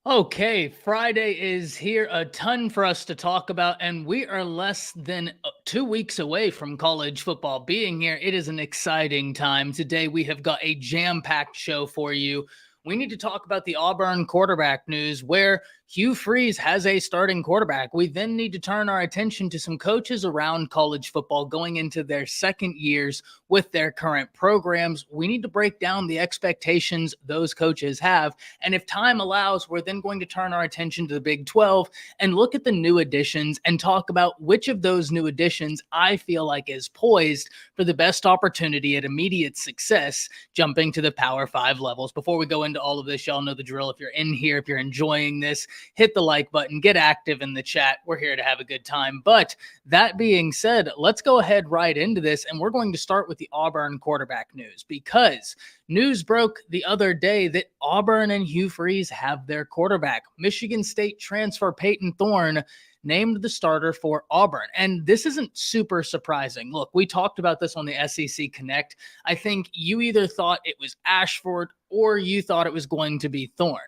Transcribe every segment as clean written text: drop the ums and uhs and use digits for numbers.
Okay, Friday is here. A ton for us to talk about, and we are less than 2 weeks away from college football being here. It is an exciting time. Today, we have got a jam packed show for you. We need to talk about the Auburn quarterback news where Hugh Freeze has a starting quarterback. We then need to turn our attention to some coaches around college football going into their second years with their current programs. We need to break down the expectations those coaches have. And if time allows, we're then going to turn our attention to the Big 12 and look at the new additions and talk about which of those new additions I feel like is poised for the best opportunity at immediate success jumping to the Power 5 levels. Before we go into all of this, y'all know the drill. If you're in here, if you're enjoying this, hit the like button, get active in the chat. We're here to have a good time. But that being said, let's go ahead right into this. And we're going to start with the Auburn quarterback news because news broke the other day that Auburn and Hugh Freeze have their quarterback. Michigan State transfer Payton Thorne named the starter for Auburn. And this isn't super surprising. Look, we talked about this on the SEC Connect. I think you either thought it was Ashford or you thought it was going to be Thorne.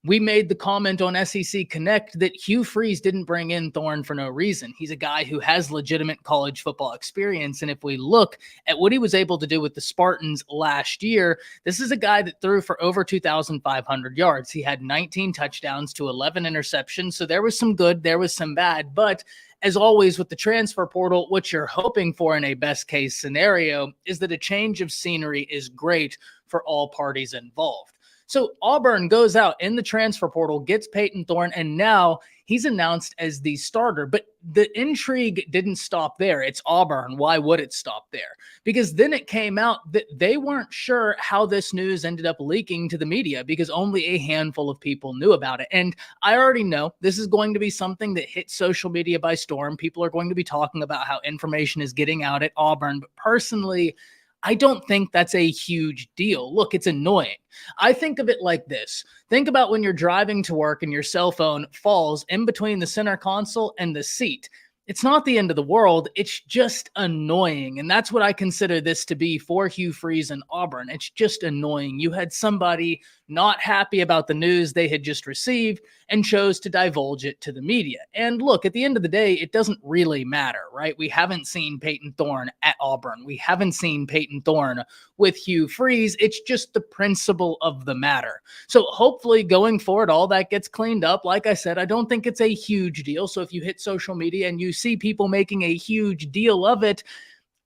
We made the comment on SEC Connect that Hugh Freeze didn't bring in Thorne for no reason. He's a guy who has legitimate college football experience. And if we look at what he was able to do with the Spartans last year, this is a guy that threw for over 2,500 yards. He had 19 touchdowns to 11 interceptions. So there was some good, there was some bad. But as always with the transfer portal, what you're hoping for in a best case scenario is that a change of scenery is great for all parties involved. So Auburn goes out in the transfer portal, gets Payton Thorne, and now he's announced as the starter. But the intrigue didn't stop there. It's Auburn. Why would it stop there? Because then it came out that they weren't sure how this news ended up leaking to the media because only a handful of people knew about it. And I already know this is going to be something that hits social media by storm. People are going to be talking about how information is getting out at Auburn. But personally, I don't think that's a huge deal. Look, it's annoying. I think of it like this. Think about when you're driving to work and your cell phone falls in between the center console and the seat. It's not the end of the world. It's just annoying. And that's what I consider this to be for Hugh Freeze and Auburn. It's just annoying. You had somebody not happy about the news they had just received and chose to divulge it to the media. And look, at the end of the day, it doesn't really matter, right? We haven't seen Payton Thorne at Auburn. We haven't seen Payton Thorne with Hugh Freeze. It's just the principle of the matter. So hopefully going forward, all that gets cleaned up. Like I said, I don't think it's a huge deal. So if you hit social media and you see people making a huge deal of it,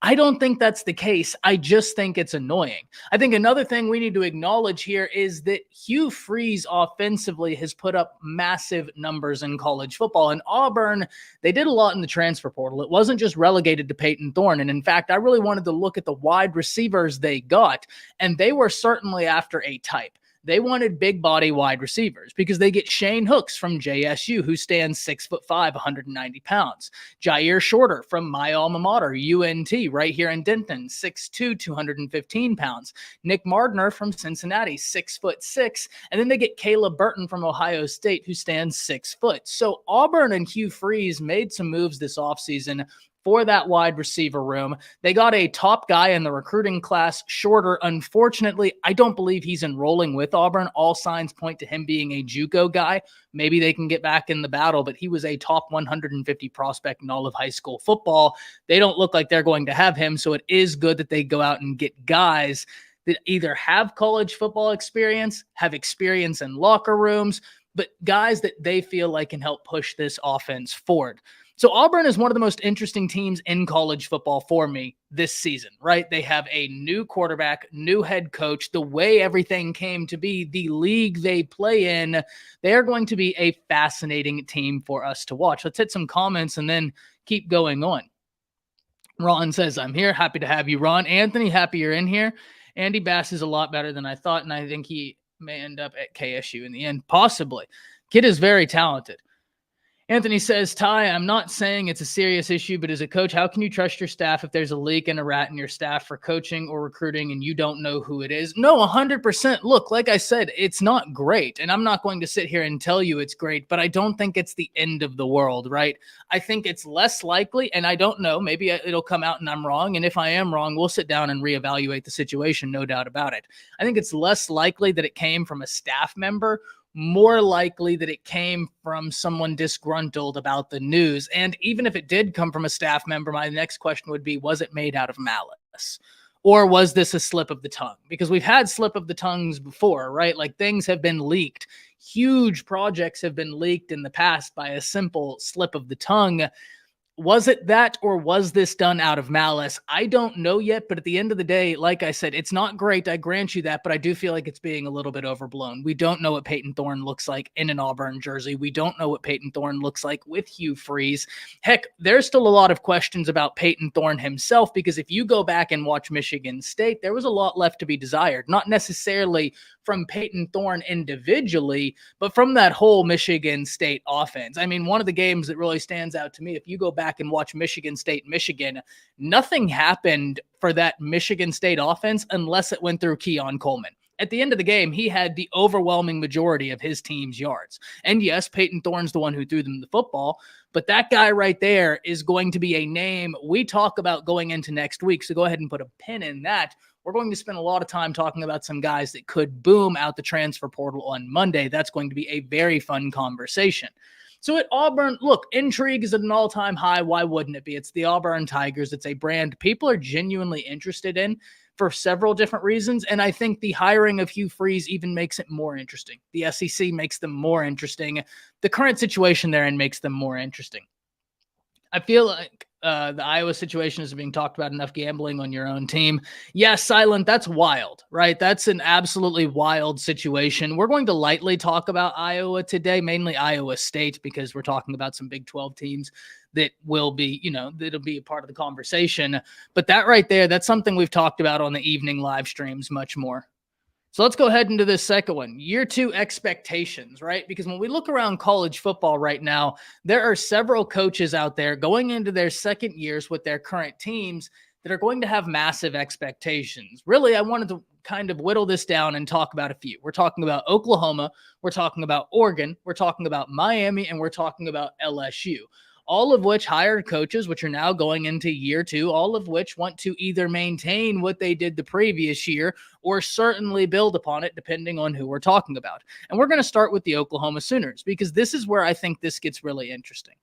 I don't think that's the case. I just think it's annoying. I think another thing we need to acknowledge here is that Hugh Freeze offensively has put up massive numbers in college football. And Auburn, they did a lot in the transfer portal. It wasn't just relegated to Payton Thorne. And in fact, I really wanted to look at the wide receivers they got, and they were certainly after a type. They wanted big body wide receivers because they get Shane Hooks from JSU, who stands 6'5", 190 pounds. Jair Shorter from my alma mater, UNT, right here in Denton, 6'2", 215 pounds. Nick Mardner from Cincinnati, 6'6". And then they get Caleb Burton from Ohio State, who stands 6 foot. So Auburn and Hugh Freeze made some moves this offseason for that wide receiver room. They got a top guy in the recruiting class, Shorter. Unfortunately, I don't believe he's enrolling with Auburn. All signs point to him being a JUCO guy. Maybe they can get back in the battle, but he was a top 150 prospect in all of high school football. They don't look like they're going to have him, so it is good that they go out and get guys that either have college football experience, have experience in locker rooms, but guys that they feel like can help push this offense forward. So Auburn is one of the most interesting teams in college football for me this season, right? They have a new quarterback, new head coach, the way everything came to be, the league they play in. They are going to be a fascinating team for us to watch. Let's hit some comments and then keep going on. Ron says, I'm here. Happy to have you, Ron. Anthony, happy you're in here. Andy Bass is a lot better than I thought, and I think he may end up at KSU in the end, possibly. Kid is very talented. Anthony says, Ty, I'm not saying it's a serious issue, but as a coach, how can you trust your staff if there's a leak and a rat in your staff for coaching or recruiting and you don't know who it is? No, 100%. Look, like I said, it's not great. And I'm not going to sit here and tell you it's great, but I don't think it's the end of the world, right? I think it's less likely, and I don't know, maybe it'll come out and I'm wrong. And if I am wrong, we'll sit down and reevaluate the situation, no doubt about it. I think it's less likely that it came from a staff member, more likely that it came from someone disgruntled about the news. And even if it did come from a staff member, my next question would be, was it made out of malice? Or was this a slip of the tongue? Because we've had slip of the tongues before, right? Like things have been leaked. Huge projects have been leaked in the past by a simple slip of the tongue. Was it that, or was this done out of malice? I don't know yet, but at the end of the day, like I said, it's not great. I grant you that, but I do feel like it's being a little bit overblown. We don't know what Payton Thorne looks like in an Auburn jersey. We don't know what Payton Thorne looks like with Hugh Freeze. Heck, there's still a lot of questions about Payton Thorne himself, because if you go back and watch Michigan State, there was a lot left to be desired, not necessarily from Payton Thorne individually, but from that whole Michigan State offense. I mean, one of the games that really stands out to me, if you go back and watch Michigan State, Michigan, nothing happened for that Michigan State offense unless it went through Keon Coleman. At the end of the game, he had the overwhelming majority of his team's yards. And yes, Payton Thorne's the one who threw them the football, but that guy right there is going to be a name we talk about going into next week. So go ahead and put a pin in that. We're going to spend a lot of time talking about some guys that could boom out the transfer portal on Monday. That's going to be a very fun conversation. So at Auburn, look, intrigue is at an all-time high. Why wouldn't it be? It's the Auburn Tigers. It's a brand people are genuinely interested in for several different reasons. And I think the hiring of Hugh Freeze even makes it more interesting. The SEC makes them more interesting. The current situation they're in makes them more interesting. I feel like the Iowa situation is being talked about enough. Gambling on your own team. Yes, Silent, that's wild, right? That's an absolutely wild situation. We're going to lightly talk about Iowa today, mainly Iowa State, because we're talking about some Big 12 teams that will be, that'll be a part of the conversation. But that right there, that's something we've talked about on the evening live streams much more. So let's go ahead into this second one. Year two expectations, right? Because when we look around college football right now, there are several coaches out there going into their second years with their current teams that are going to have massive expectations. Really, I wanted to kind of whittle this down and talk about a few. We're talking about Oklahoma, we're talking about Oregon, we're talking about Miami, and we're talking about LSU. All of which hired coaches, which are now going into year two, all of which want to either maintain what they did the previous year or certainly build upon it, depending on who we're talking about. And we're going to start with the Oklahoma Sooners, because this is where I think this gets really interesting.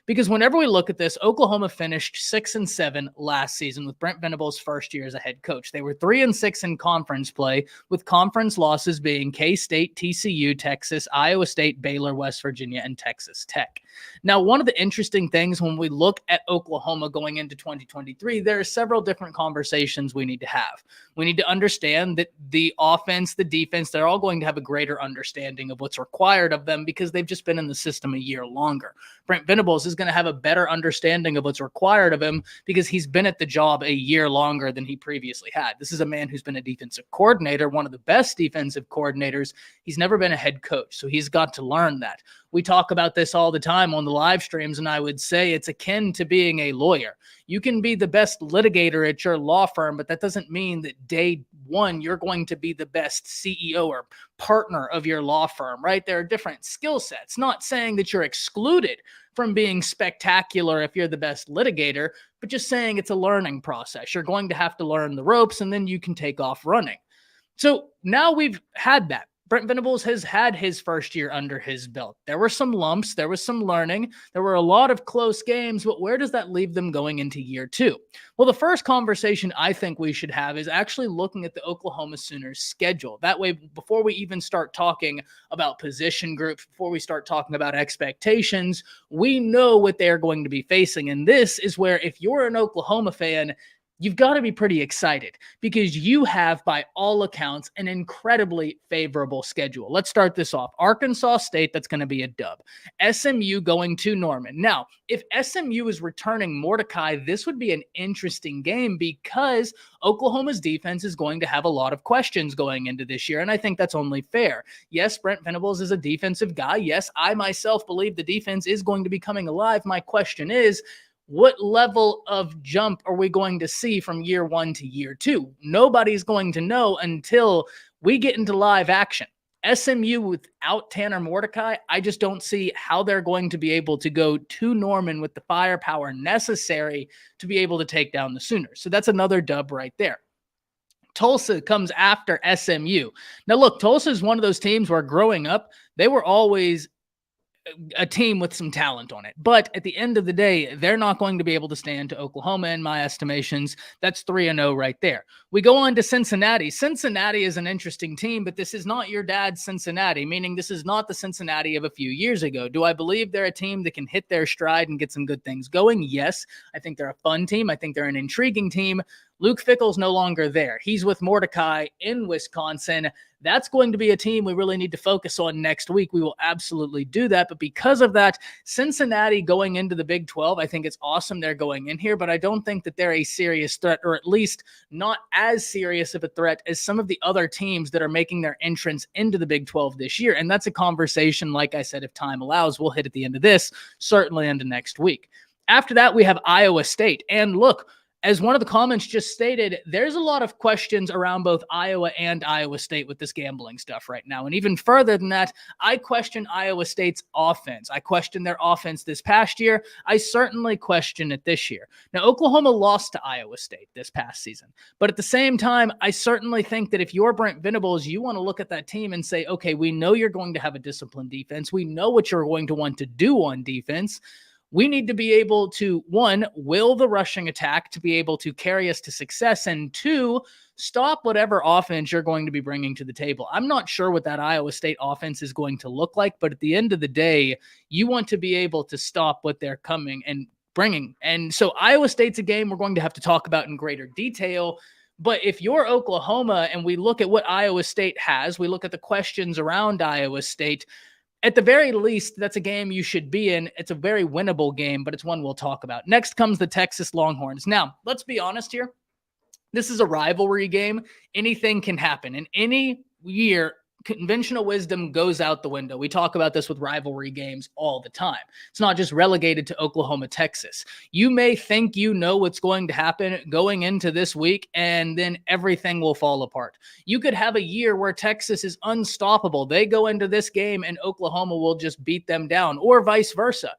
Because whenever we look at this, Oklahoma finished 6-7 last season with Brent Venables' first year as a head coach. They were 3-6 in conference play, with conference losses being K-State, TCU, Texas, Iowa State, Baylor, West Virginia, and Texas Tech. Now, one of the interesting things when we look at Oklahoma going into 2023, there are several different conversations we need to have. We need to understand that the offense, the defense, they're all going to have a greater understanding of what's required of them because they've just been in the system a year longer. Brent Venables is going to have a better understanding of what's required of him because he's been at the job a year longer than he previously had. This is a man who's been a defensive coordinator, one of the best defensive coordinators. He's never been a head coach, so he's got to learn that. We talk about this all the time on the live streams, and I would say it's akin to being a lawyer. You can be the best litigator at your law firm, but that doesn't mean that day one you're going to be the best CEO or partner of your law firm, right? There are different skill sets. Not saying that you're excluded from being spectacular if you're the best litigator, but just saying it's a learning process. You're going to have to learn the ropes, and then you can take off running. So now we've had that. Brent Venables has had his first year under his belt. There were some lumps. There was some learning. There were a lot of close games, but where does that leave them going into year two? Well, the first conversation I think we should have is actually looking at the Oklahoma Sooners schedule. That way, before we even start talking about position groups, before we start talking about expectations, we know what they're going to be facing. And this is where, if you're an Oklahoma fan, you've got to be pretty excited because you have, by all accounts, an incredibly favorable schedule. Let's start this off. Arkansas State, that's going to be a dub. SMU going to Norman. Now, if SMU is returning Mordecai, this would be an interesting game because Oklahoma's defense is going to have a lot of questions going into this year, and I think that's only fair. Yes, Brent Venables is a defensive guy. Yes, I myself believe the defense is going to be coming alive. My question is, what level of jump are we going to see from year one to year two? Nobody's going to know until we get into live action. SMU without Tanner Mordecai, I just don't see how they're going to be able to go to Norman with the firepower necessary to be able to take down the Sooners. So that's another dub right there. Tulsa comes after SMU. Now, look, Tulsa is one of those teams where growing up, they were always a team with some talent on it. But at the end of the day, they're not going to be able to stand to Oklahoma in my estimations. That's 3-0 right there. We go on to Cincinnati. Cincinnati is an interesting team, but this is not your dad's Cincinnati, meaning this is not the Cincinnati of a few years ago. Do I believe they're a team that can hit their stride and get some good things going? Yes. I think they're a fun team. I think they're an intriguing team. Luke Fickell's no longer there. He's with Mordecai in Wisconsin. That's going to be a team we really need to focus on next week. We will absolutely do that. But because of that, Cincinnati going into the Big 12, I think it's awesome they're going in here, but I don't think that they're a serious threat, or at least not as serious of a threat as some of the other teams that are making their entrance into the Big 12 this year. And that's a conversation, like I said, if time allows, we'll hit at the end of this, certainly into next week. After that, we have Iowa State. And look, as one of the comments just stated, there's a lot of questions around both Iowa and Iowa State with this gambling stuff right now. And even further than that, I question Iowa State's offense. I question their offense this past year. I certainly question it this year. Now, Oklahoma lost to Iowa State this past season. But at the same time, I certainly think that if you're Brent Venables, you want to look at that team and say, okay, we know you're going to have a disciplined defense. We know what you're going to want to do on defense. We need to be able to, one, will the rushing attack to be able to carry us to success, and two, stop whatever offense you're going to be bringing to the table. I'm not sure what that Iowa State offense is going to look like, but at the end of the day, you want to be able to stop what they're coming and bringing. And so Iowa State's a game we're going to have to talk about in greater detail. But if you're Oklahoma and we look at what Iowa State has, we look at the questions around Iowa State, at the very least, that's a game you should be in. It's a very winnable game, but it's one we'll talk about. Next comes the Texas Longhorns. Now, let's be honest here. This is a rivalry game. Anything can happen. In any year, conventional wisdom goes out the window. We talk about this with rivalry games all the time. It's not just relegated to Oklahoma, Texas. You may think you know what's going to happen going into this week, and then everything will fall apart. You could have a year where Texas is unstoppable. They go into this game and Oklahoma will just beat them down, or vice versa.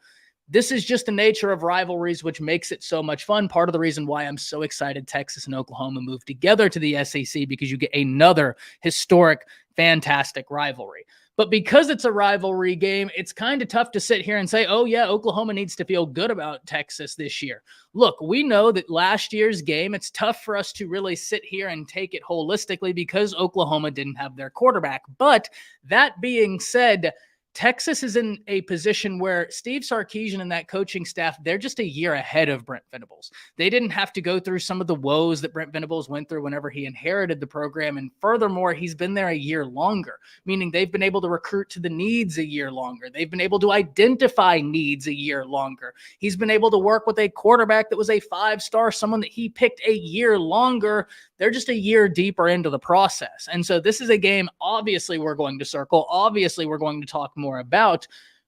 This is just the nature of rivalries, which makes it so much fun. Part of the reason why I'm so excited Texas and Oklahoma moved together to the SEC, because you get another historic, fantastic rivalry. But because it's a rivalry game, it's kind of tough to sit here and say, oh yeah, Oklahoma needs to feel good about Texas this year. Look, we know that last year's game, it's tough for us to really sit here and take it holistically because Oklahoma didn't have their quarterback. But that being said, Texas is in a position where Steve Sarkisian and that coaching staff, they're just a year ahead of Brent Venables. They didn't have to go through some of the woes that Brent Venables went through whenever he inherited the program. And furthermore, he's been there a year longer, meaning they've been able to recruit to the needs a year longer. They've been able to identify needs a year longer. He's been able to work with a quarterback that was a 5-star, someone that he picked a year longer. They're just a year deeper into the process. And so this is a game, obviously, we're going to circle. Obviously, we're going to talk more about.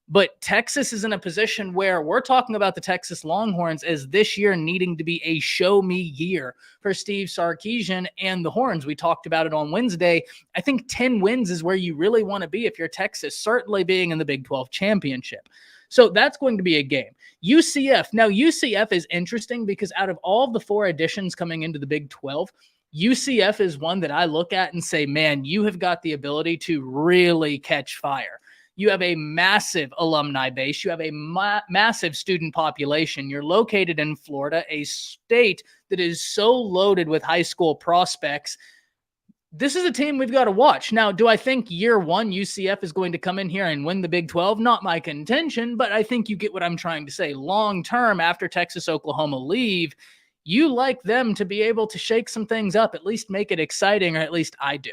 But Texas is in a position where we're talking about the Texas Longhorns as this year needing to be a show-me year for Steve Sarkisian and the Horns. We talked about it on Wednesday. I think 10 wins is where you really want to be if you're Texas, certainly being in the Big 12 championship. So that's going to be a game. UCF. Now, UCF is interesting because out of all of the 4 additions coming into the Big 12, UCF is one that I look at and say, man, you have got the ability to really catch fire. You have a massive alumni base. You have a massive student population. You're located in Florida, a state that is so loaded with high school prospects. This is a team we've got to watch. Now, do I think year one UCF is going to come in here and win the Big 12? Not my contention, but I think you get what I'm trying to say. Long term, after Texas, Oklahoma leave, you like them to be able to shake some things up, at least make it exciting, or at least I do.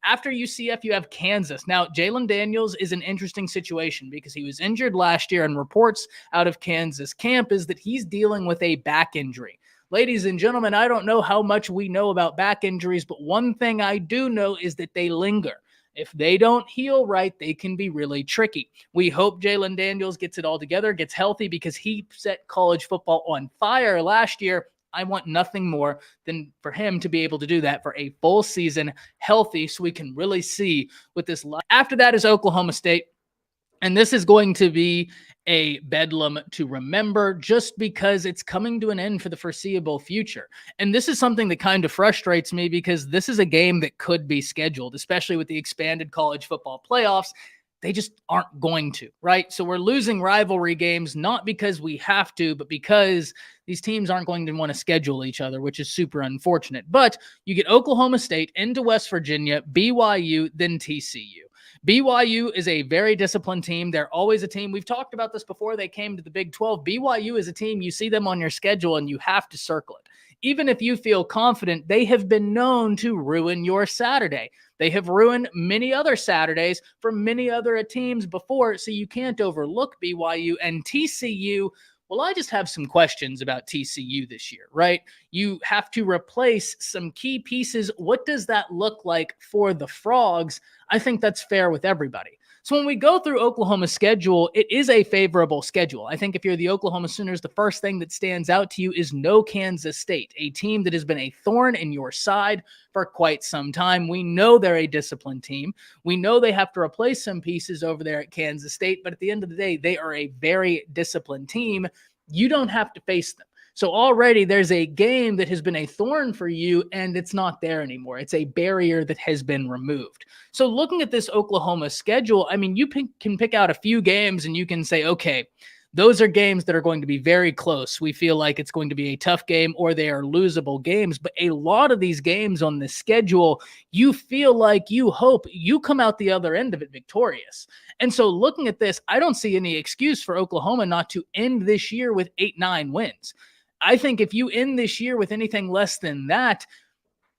After UCF, you have Kansas. Now, Jalen Daniels is an interesting situation because he was injured last year, and reports out of Kansas camp is that he's dealing with a back injury. Ladies and gentlemen, I don't know how much we know about back injuries, but one thing I do know is that they linger. If they don't heal right, they can be really tricky. We hope Jalen Daniels gets it all together, gets healthy, because he set college football on fire last year. I want nothing more than for him to be able to do that for a full season, healthy, so we can really see what this. After that is Oklahoma State. And this is going to be a bedlam to remember just because it's coming to an end for the foreseeable future. And this is something that kind of frustrates me because this is a game that could be scheduled, especially with the expanded college football playoffs. They just aren't going to, right? So we're losing rivalry games, not because we have to, but because these teams aren't going to want to schedule each other, which is super unfortunate. But you get Oklahoma State into West Virginia, BYU, then TCU. BYU is a very disciplined team. They're always a team. We've talked about this before they came to the Big 12. BYU is a team, you see them on your schedule and you have to circle it. Even if you feel confident, they have been known to ruin your Saturday. They have ruined many other Saturdays for many other teams before, so you can't overlook BYU. And TCU, well, I just have some questions about TCU this year, right? You have to replace some key pieces. What does that look like for the Frogs? I think that's fair with everybody. So when we go through Oklahoma's schedule, it is a favorable schedule. I think if you're the Oklahoma Sooners, the first thing that stands out to you is no Kansas State, a team that has been a thorn in your side for quite some time. We know they're a disciplined team. We know they have to replace some pieces over there at Kansas State, but at the end of the day, they are a very disciplined team. You don't have to face them. So already there's a game that has been a thorn for you and it's not there anymore. It's a barrier that has been removed. So looking at this Oklahoma schedule, I mean, you can pick out a few games and you can say, okay, those are games that are going to be very close. We feel like it's going to be a tough game or they are losable games. But a lot of these games on the schedule, you feel like you hope you come out the other end of it victorious. And so looking at this, I don't see any excuse for Oklahoma not to end this year with 8-9 wins. I think if you end this year with anything less than that,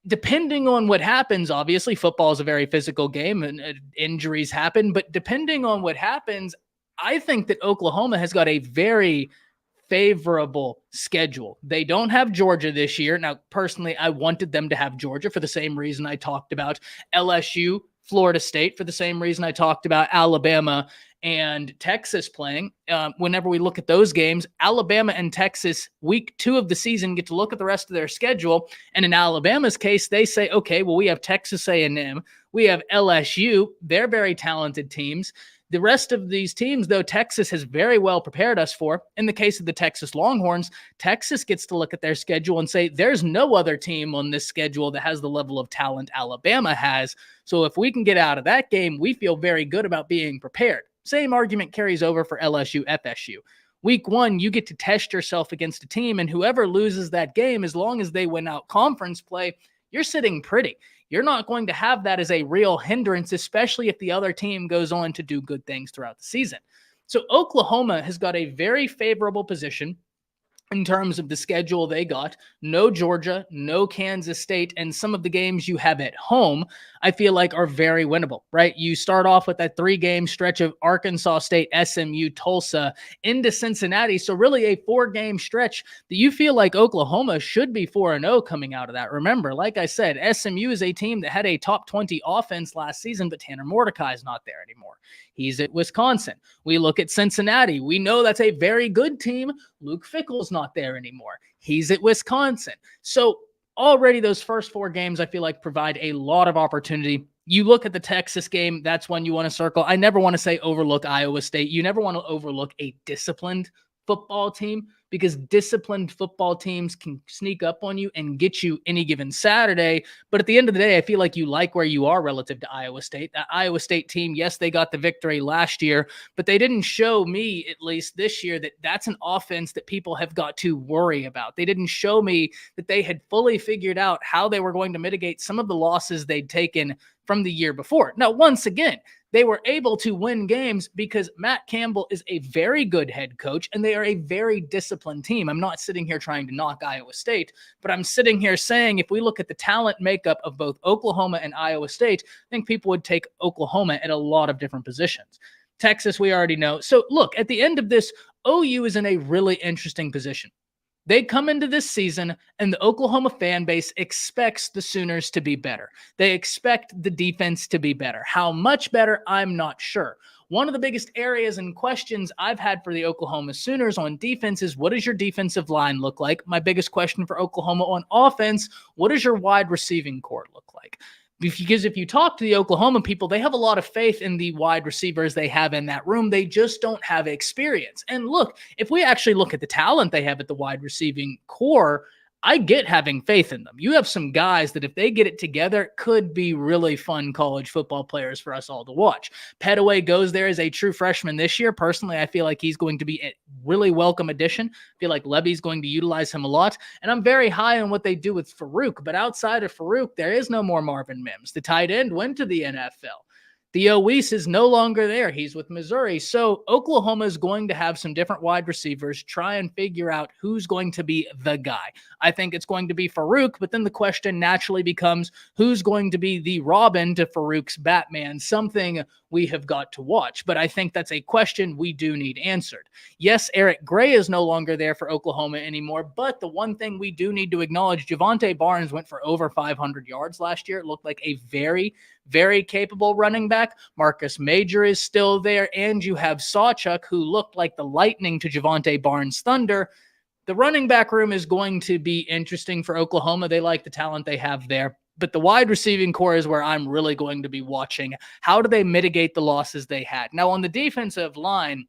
depending on what happens, obviously football is a very physical game and injuries happen, but depending on what happens, I think that Oklahoma has got a very favorable schedule. They don't have Georgia this year. Now, personally, I wanted them to have Georgia for the same reason I talked about LSU, Florida State, for the same reason I talked about Alabama and Texas playing. Whenever we look at those games, Alabama and Texas, week 2 of the season, get to look at the rest of their schedule. And in Alabama's case, they say, okay, well, we have Texas A&M, we have LSU. They're very talented teams. The rest of these teams, though, Texas has very well prepared us for. In the case of the Texas Longhorns, Texas gets to look at their schedule and say, there's no other team on this schedule that has the level of talent Alabama has. So if we can get out of that game, we feel very good about being prepared. Same argument carries over for LSU, FSU. Week 1, you get to test yourself against a team, and whoever loses that game, as long as they win out conference play, you're sitting pretty. You're not going to have that as a real hindrance, especially if the other team goes on to do good things throughout the season. So Oklahoma has got a very favorable position in terms of the schedule they got. No Georgia, no Kansas State, and some of the games you have at home, I feel like are very winnable, right? You start off with that 3-game stretch of Arkansas State, SMU, Tulsa, into Cincinnati. So really a 4-game stretch that you feel like Oklahoma should be 4-0 coming out of that. Remember, like I said, SMU is a team that had a top 20 offense last season, but Tanner Mordecai is not there anymore. He's at Wisconsin. We look at Cincinnati. We know that's a very good team. Luke Fickell's not there anymore. He's at Wisconsin. So already those first 4 games, I feel like, provide a lot of opportunity. You look at the Texas game, that's one you want to circle. I never want to say overlook Iowa State. You never want to overlook a disciplined football team, because disciplined football teams can sneak up on you and get you any given Saturday. But at the end of the day, I feel like you like where you are relative to Iowa State. That Iowa State team, yes, they got the victory last year, but they didn't show me, at least this year, that that's an offense that people have got to worry about. They didn't show me that they had fully figured out how they were going to mitigate some of the losses they'd taken from the year before. Now, once again, they were able to win games because Matt Campbell is a very good head coach and they are a very disciplined team. I'm not sitting here trying to knock Iowa State, but I'm sitting here saying if we look at the talent makeup of both Oklahoma and Iowa State, I think people would take Oklahoma at a lot of different positions. Texas, we already know. So look, at the end of this, OU is in a really interesting position. They come into this season and the Oklahoma fan base expects the Sooners to be better. They expect the defense to be better. How much better, I'm not sure. One of the biggest areas and questions I've had for the Oklahoma Sooners on defense is, what does your defensive line look like? My biggest question for Oklahoma on offense, what does your wide receiving core look like? Because if you talk to the Oklahoma people, they have a lot of faith in the wide receivers they have in that room. They just don't have experience. And look, if we actually look at the talent they have at the wide receiving core, I get having faith in them. You have some guys that if they get it together, could be really fun college football players for us all to watch. Petaway goes there as a true freshman this year. Personally, I feel like he's going to be a really welcome addition. I feel like Levy's going to utilize him a lot. And I'm very high on what they do with Farouk. But outside of Farouk, there is no more Marvin Mims. The tight end went to the NFL. Theo Weiss is no longer there. He's with Missouri. So Oklahoma is going to have some different wide receivers, try and figure out who's going to be the guy. I think it's going to be Farouk, but then the question naturally becomes who's going to be the Robin to Farouk's Batman, something we have got to watch. But I think that's a question we do need answered. Yes, Eric Gray is no longer there for Oklahoma anymore, but the one thing we do need to acknowledge, Javonte Barnes went for over 500 yards last year. It looked like a very capable running back. Marcus Major is still there, and you have Sawchuk, who looked like the lightning to Javonte Barnes' thunder. The running back room is going to be interesting for Oklahoma. They like the talent they have there. But the wide receiving core is where I'm really going to be watching. How do they mitigate the losses they had? Now, on the defensive line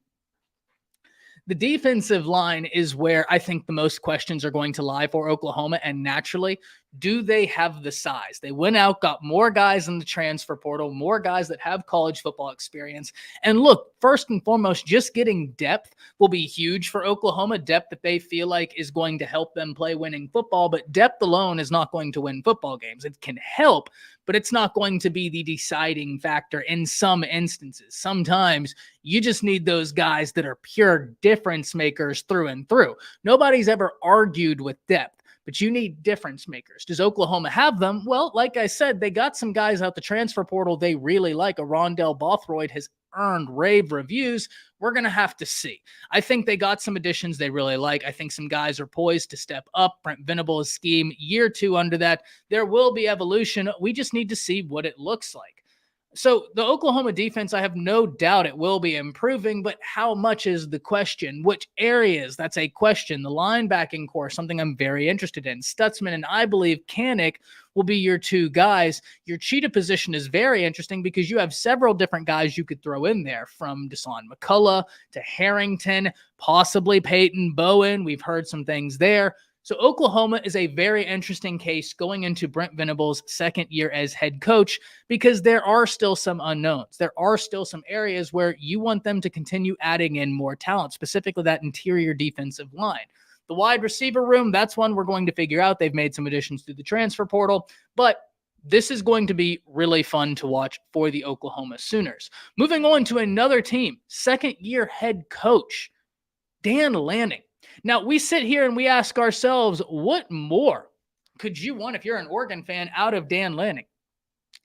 is where I think the most questions are going to lie for Oklahoma. And naturally, do they have the size? They went out, got more guys in the transfer portal, more guys that have college football experience. And look, first and foremost, just getting depth will be huge for Oklahoma. Depth that they feel like is going to help them play winning football. But depth alone is not going to win football games. It can help, but it's not going to be the deciding factor in some instances. Sometimes you just need those guys that are pure difference makers through and through. Nobody's ever argued with depth, but you need difference makers. Does Oklahoma have them? Well, like I said, they got some guys out the transfer portal they really like. A Rondell Bothroyd has earned rave reviews. We're going to have to see. I think they got some additions they really like. I think some guys are poised to step up. Brent Venables' scheme, year 2 under that. There will be evolution. We just need to see what it looks like. So the Oklahoma defense, I have no doubt it will be improving, but how much is the question? Which areas? That's a question. The linebacking core, something I'm very interested in. Stutzman and I believe Kanik will be your 2 guys. Your cheetah position is very interesting because you have several different guys you could throw in there, from Deshaun McCullough to Harrington, possibly Peyton Bowen. We've heard some things there. So Oklahoma is a very interesting case going into Brent Venables' second year as head coach, because there are still some unknowns. There are still some areas where you want them to continue adding in more talent, specifically that interior defensive line. The wide receiver room, that's one we're going to figure out. They've made some additions through the transfer portal, but this is going to be really fun to watch for the Oklahoma Sooners. Moving on to another team, second-year head coach, Dan Lanning. Now, we sit here and we ask ourselves, what more could you want, if you're an Oregon fan, out of Dan Lanning?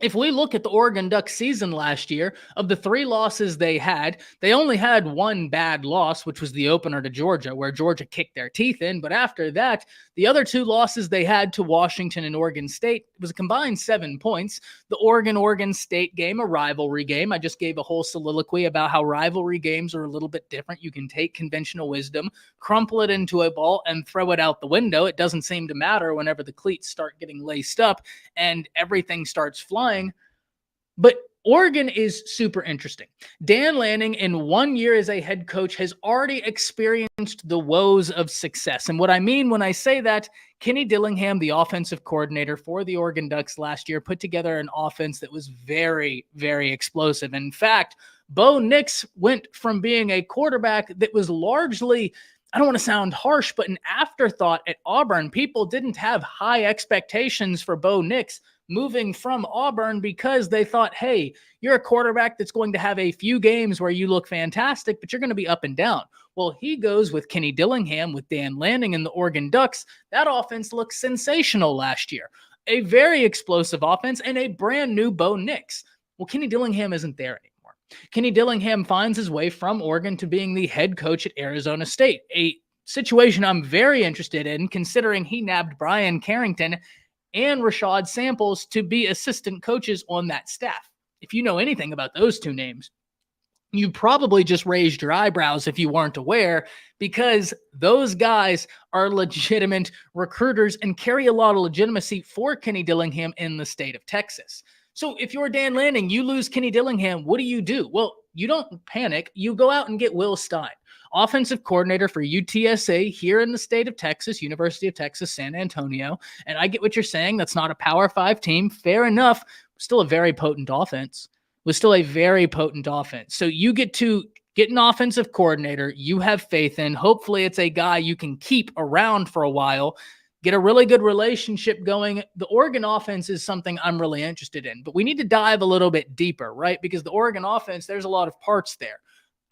If we look at the Oregon Ducks season last year, of the 3 losses they had, they only had one bad loss, which was the opener to Georgia, where Georgia kicked their teeth in. But after that, the other 2 losses they had to Washington and Oregon State was a combined 7 points. The Oregon State game, a rivalry game. I just gave a whole soliloquy about how rivalry games are a little bit different. You can take conventional wisdom, crumple it into a ball, and throw it out the window. It doesn't seem to matter whenever the cleats start getting laced up and everything starts flying. But Oregon is super interesting. Dan Lanning, in 1 year as a head coach, has already experienced the woes of success. And what I mean when I say that, Kenny Dillingham, the offensive coordinator for the Oregon Ducks last year, put together an offense that was very, very explosive. In fact, Bo Nix went from being a quarterback that was largely, I don't want to sound harsh, but an afterthought at Auburn. People didn't have high expectations for Bo Nix moving from Auburn because they thought, hey, you're a quarterback that's going to have a few games where you look fantastic, but you're going to be up and down. Well, he goes with Kenny Dillingham, with Dan Lanning and the Oregon Ducks. That offense looked sensational last year. A very explosive offense and a brand new Bo Nix. Well, Kenny Dillingham isn't there anymore. Kenny Dillingham finds his way from Oregon to being the head coach at Arizona State, a situation I'm very interested in, considering he nabbed Brian Carrington and Rashad Samples to be assistant coaches on that staff. If you know anything about those 2 names, you probably just raised your eyebrows if you weren't aware, because those guys are legitimate recruiters and carry a lot of legitimacy for Kenny Dillingham in the state of Texas. So if you're Dan Lanning, you lose Kenny Dillingham, what do? Well, you don't panic. You go out and get Will Stein, offensive coordinator for UTSA here in the state of Texas, University of Texas, San Antonio. And I get what you're saying. That's not a Power 5 team. Fair enough. Still a very potent offense. Was still a very potent offense. So you get to get an offensive coordinator you have faith in. Hopefully it's a guy you can keep around for a while, get a really good relationship going. The Oregon offense is something I'm really interested in, but we need to dive a little bit deeper, right? Because the Oregon offense, there's a lot of parts there.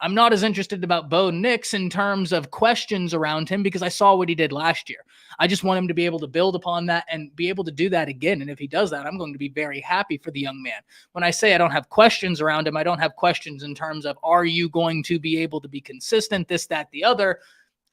I'm not as interested about Bo Nix in terms of questions around him because I saw what he did last year. I just want him to be able to build upon that and be able to do that again. And if he does that, I'm going to be very happy for the young man. When I say I don't have questions around him, I don't have questions in terms of, are you going to be able to be consistent, this, that, the other.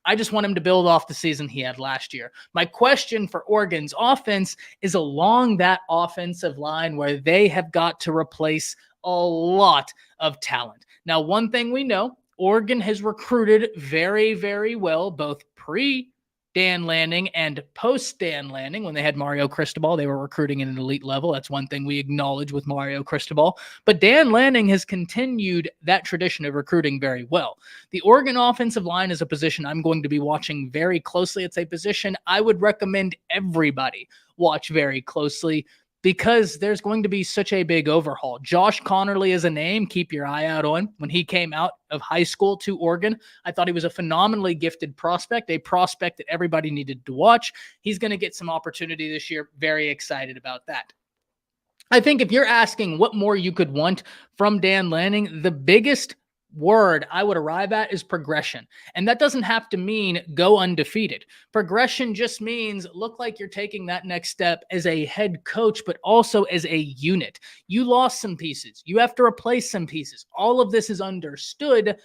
I just want him to build off the season he had last year. My question for Oregon's offense is along that offensive line where they have got to replace a lot of talent. Now, one thing we know, Oregon has recruited very, very well, both pre-Dan Lanning and post-Dan Lanning. When they had Mario Cristobal, they were recruiting at an elite level. That's one thing we acknowledge with Mario Cristobal. But Dan Lanning has continued that tradition of recruiting very well. The Oregon offensive line is a position I'm going to be watching very closely. It's a position I would recommend everybody watch very closely, because there's going to be such a big overhaul. Josh Connerly is a name. Keep your eye out on. When he came out of high school to Oregon, I thought he was a phenomenally gifted prospect, a prospect that everybody needed to watch. He's going to get some opportunity this year. Very excited about that. I think if you're asking what more you could want from Dan Lanning, the biggest word I would arrive at is progression. And that doesn't have to mean go undefeated. Progression just means look like you're taking that next step as a head coach, but also as a unit. You lost some pieces. You have to replace some pieces. All of this is understood.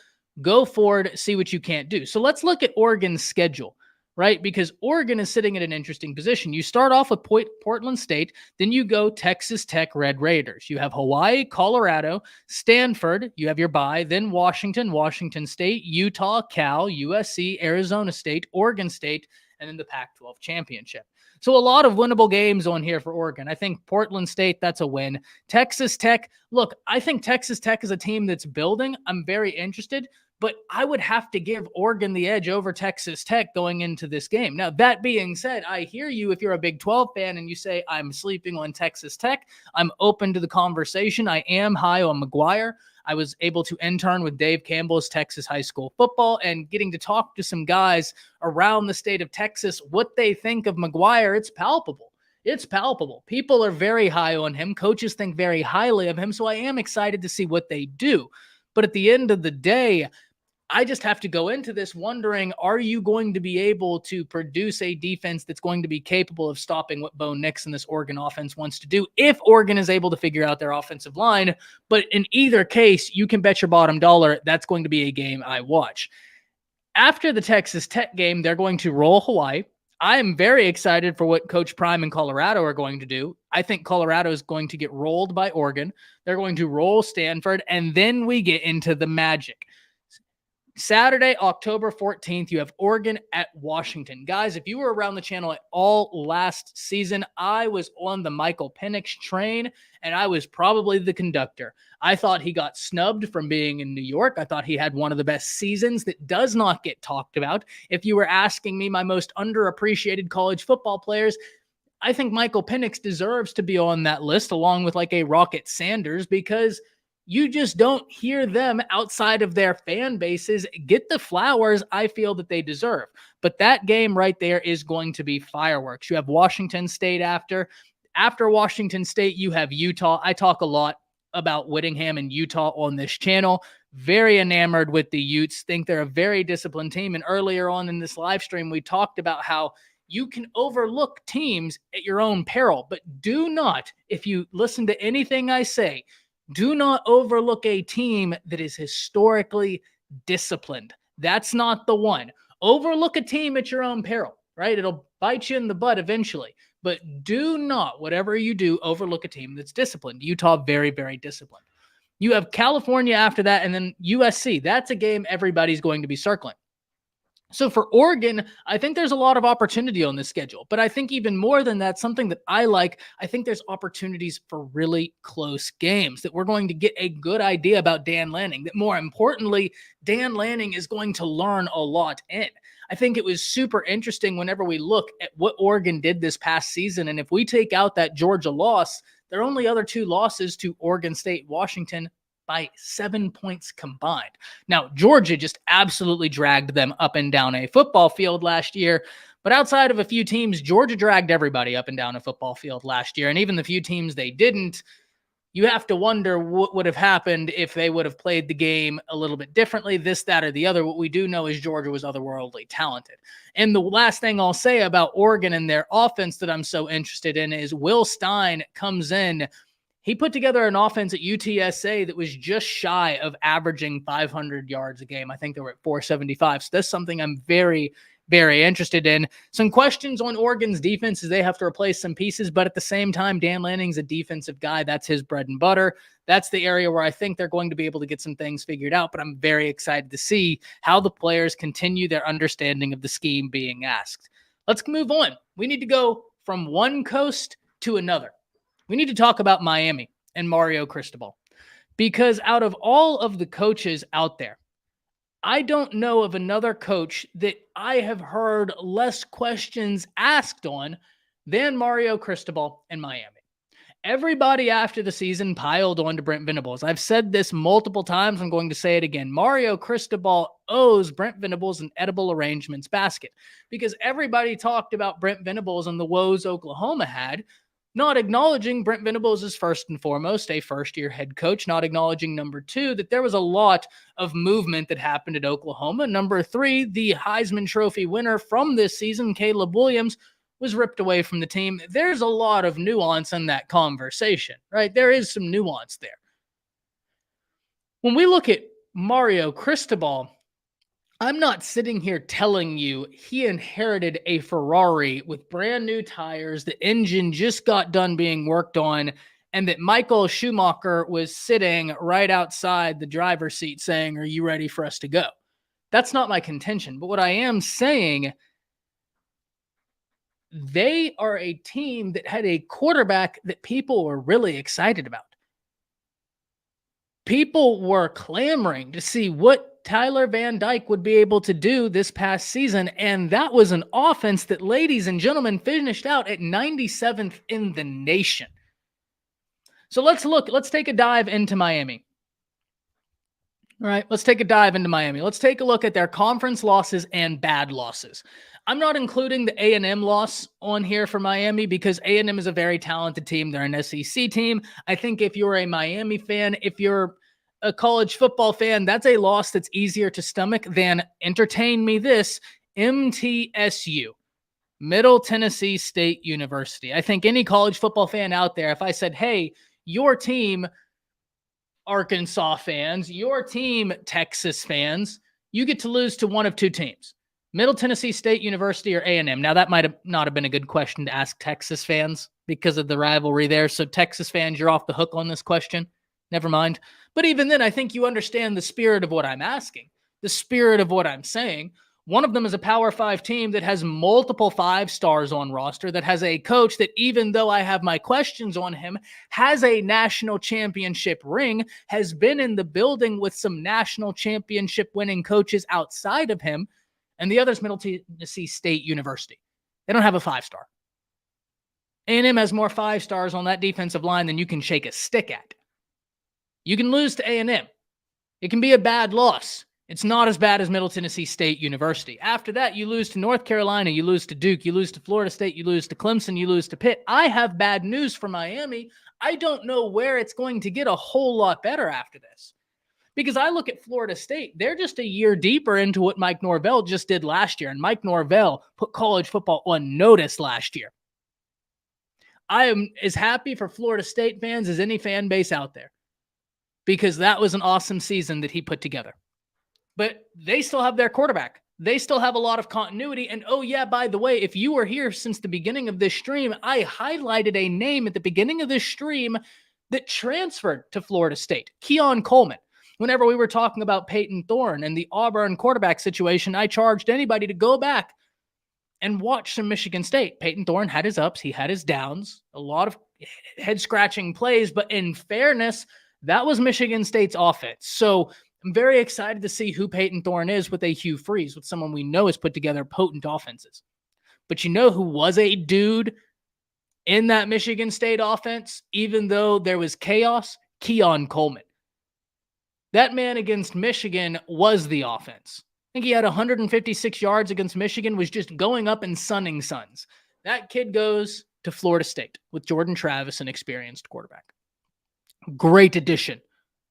Go forward, see what you can't do. So let's look at Oregon's schedule, right? Because Oregon is sitting at an interesting position. You start off with Portland State, then you go Texas Tech Red Raiders. You have Hawaii, Colorado, Stanford, you have your bye, then Washington, Washington State, Utah, Cal, USC, Arizona State, Oregon State, and then the Pac-12 championship. So a lot of winnable games on here for Oregon. I think Portland State, that's a win. Texas Tech, look, I think Texas Tech is a team that's building. I'm very interested, but I would have to give Oregon the edge over Texas Tech going into this game. Now, that being said, I hear you if you're a Big 12 fan and you say, I'm sleeping on Texas Tech. I'm open to the conversation. I am high on McGuire. I was able to intern with Dave Campbell's Texas high school football and getting to talk to some guys around the state of Texas, what they think of McGuire. It's palpable. It's palpable. People are very high on him. Coaches think very highly of him. So I am excited to see what they do. But at the end of the day, I just have to go into this wondering, are you going to be able to produce a defense that's going to be capable of stopping what Bo Nix and this Oregon offense wants to do if Oregon is able to figure out their offensive line? But in either case, you can bet your bottom dollar that's going to be a game I watch. After the Texas Tech game, they're going to roll Hawaii. I am very excited for what Coach Prime and Colorado are going to do. I think Colorado is going to get rolled by Oregon. They're going to roll Stanford, and then we get into the magic. Saturday, October 14th, you have Oregon at Washington. Guys, if you were around the channel at all last season, I was on the Michael Penix train, and I was probably the conductor. I thought he got snubbed from being in New York. I thought he had one of the best seasons that does not get talked about. If you were asking me my most underappreciated college football players, I think Michael Penix deserves to be on that list along with like a Rocket Sanders, because you just don't hear them outside of their fan bases get the flowers I feel that they deserve. But that game right there is going to be fireworks. You have Washington State after. After Washington State, you have Utah. I talk a lot about Whittingham and Utah on this channel. Very enamored with the Utes. Think they're a very disciplined team. And earlier on in this live stream, we talked about how you can overlook teams at your own peril. But do not, if you listen to anything I say, do not overlook a team that is historically disciplined. That's not the one. Overlook a team at your own peril, right? It'll bite you in the butt eventually. But do not, whatever you do, overlook a team that's disciplined. Utah, very, very disciplined. You have California after that, and then USC. That's a game everybody's going to be circling. So for Oregon, I think there's a lot of opportunity on this schedule. But I think even more than that, something that I like, I think there's opportunities for really close games that we're going to get a good idea about Dan Lanning, that more importantly, Dan Lanning is going to learn a lot in. I think it was super interesting whenever we look at what Oregon did this past season. And if we take out that Georgia loss, their only other two losses to Oregon State, Washington, by 7 points combined. Now, Georgia just absolutely dragged them up and down a football field last year. But outside of a few teams, Georgia dragged everybody up and down a football field last year. And even the few teams they didn't, you have to wonder what would have happened if they would have played the game a little bit differently, this, that, or the other. What we do know is Georgia was otherworldly talented. And the last thing I'll say about Oregon and their offense that I'm so interested in is Will Stein comes in. He put together an offense at UTSA that was just shy of averaging 500 yards a game. I think they were at 475. So that's something I'm very, very interested in. Some questions on Oregon's defense is they have to replace some pieces, but at the same time, Dan Lanning's a defensive guy. That's his bread and butter. That's the area where I think they're going to be able to get some things figured out, but I'm very excited to see how the players continue their understanding of the scheme being asked. Let's move on. We need to go from one coast to another. We need to talk about Miami and Mario Cristobal, because out of all of the coaches out there, I don't know of another coach that I have heard less questions asked on than Mario Cristobal in Miami. Everybody after the season piled on to Brent Venables. I've said this multiple times. I'm going to say it again. Mario Cristobal owes Brent Venables an edible arrangements basket, because everybody talked about Brent Venables and the woes Oklahoma had, not acknowledging Brent Venables is first and foremost a first-year head coach, not acknowledging number two, that there was a lot of movement that happened at Oklahoma. Number three, the Heisman Trophy winner from this season, Caleb Williams, was ripped away from the team. There's a lot of nuance in that conversation, right? There is some nuance there. When we look at Mario Cristobal, I'm not sitting here telling you he inherited a Ferrari with brand new tires, the engine just got done being worked on, and that Michael Schumacher was sitting right outside the driver's seat saying, "Are you ready for us to go?" That's not my contention. But what I am saying, they are a team that had a quarterback that people were really excited about. People were clamoring to see what Tyler Van Dyke would be able to do this past season, and that was an offense that, ladies and gentlemen, finished out at 97th in the nation. So let's take a dive into Miami. All right, let's take a dive into Miami. Let's take a look at their conference losses and bad losses. I'm not including the A&M loss on here for Miami because A&M is a very talented team. They're an SEC team. I think if you're a Miami fan, if you're a college football fan, that's a loss that's easier to stomach than, entertain me this, MTSU, Middle Tennessee State University. I think any college football fan out there, if I said, hey, your team, Arkansas fans, your team, Texas fans, you get to lose to one of two teams, Middle Tennessee State University or A&M. Now, that might have not have been a good question to ask Texas fans because of the rivalry there. So Texas fans, you're off the hook on this question. Never mind. But even then, I think you understand the spirit of what I'm asking, the spirit of what I'm saying. One of them is a Power 5 team that has multiple 5 stars on roster, that has a coach that, even though I have my questions on him, has a national championship ring, has been in the building with some national championship winning coaches outside of him. And the other is Middle Tennessee State University. They don't have a 5-star. A&M has more 5 stars on that defensive line than you can shake a stick at. You can lose to A&M. It can be a bad loss. It's not as bad as Middle Tennessee State University. After that, you lose to North Carolina, you lose to Duke, you lose to Florida State, you lose to Clemson, you lose to Pitt. I have bad news for Miami. I don't know where it's going to get a whole lot better after this. Because I look at Florida State, they're just a year deeper into what Mike Norvell just did last year. And Mike Norvell put college football on notice last year. I am as happy for Florida State fans as any fan base out there, because that was an awesome season that he put together. But they still have their quarterback. They still have a lot of continuity. And oh yeah, by the way, if you were here since the beginning of this stream, I highlighted a name at the beginning of this stream that transferred to Florida State. Keon Coleman. Whenever we were talking about Payton Thorne and the Auburn quarterback situation, I charged anybody to go back and watch some Michigan State. Payton Thorne had his ups, he had his downs, a lot of head-scratching plays, but in fairness, that was Michigan State's offense. So I'm very excited to see who Payton Thorne is with a Hugh Freeze, with someone we know has put together potent offenses. But you know who was a dude in that Michigan State offense, even though there was chaos? Keon Coleman. That man against Michigan was the offense. I think he had 156 yards against Michigan, was just going up and sunning suns. That kid goes to Florida State with Jordan Travis, an experienced quarterback. Great addition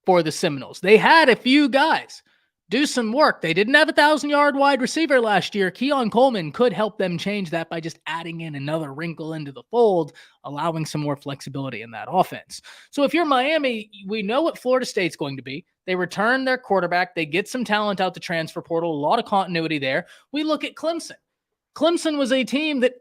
for the Seminoles. They had a few guys do some work. They didn't have a 1,000-yard wide receiver last year. Keon Coleman could help them change that by just adding in another wrinkle into the fold, allowing some more flexibility in that offense. So if you're Miami, we know what Florida State's going to be. They return their quarterback. They get some talent out the transfer portal, a lot of continuity there. We look at Clemson. Clemson was a team that,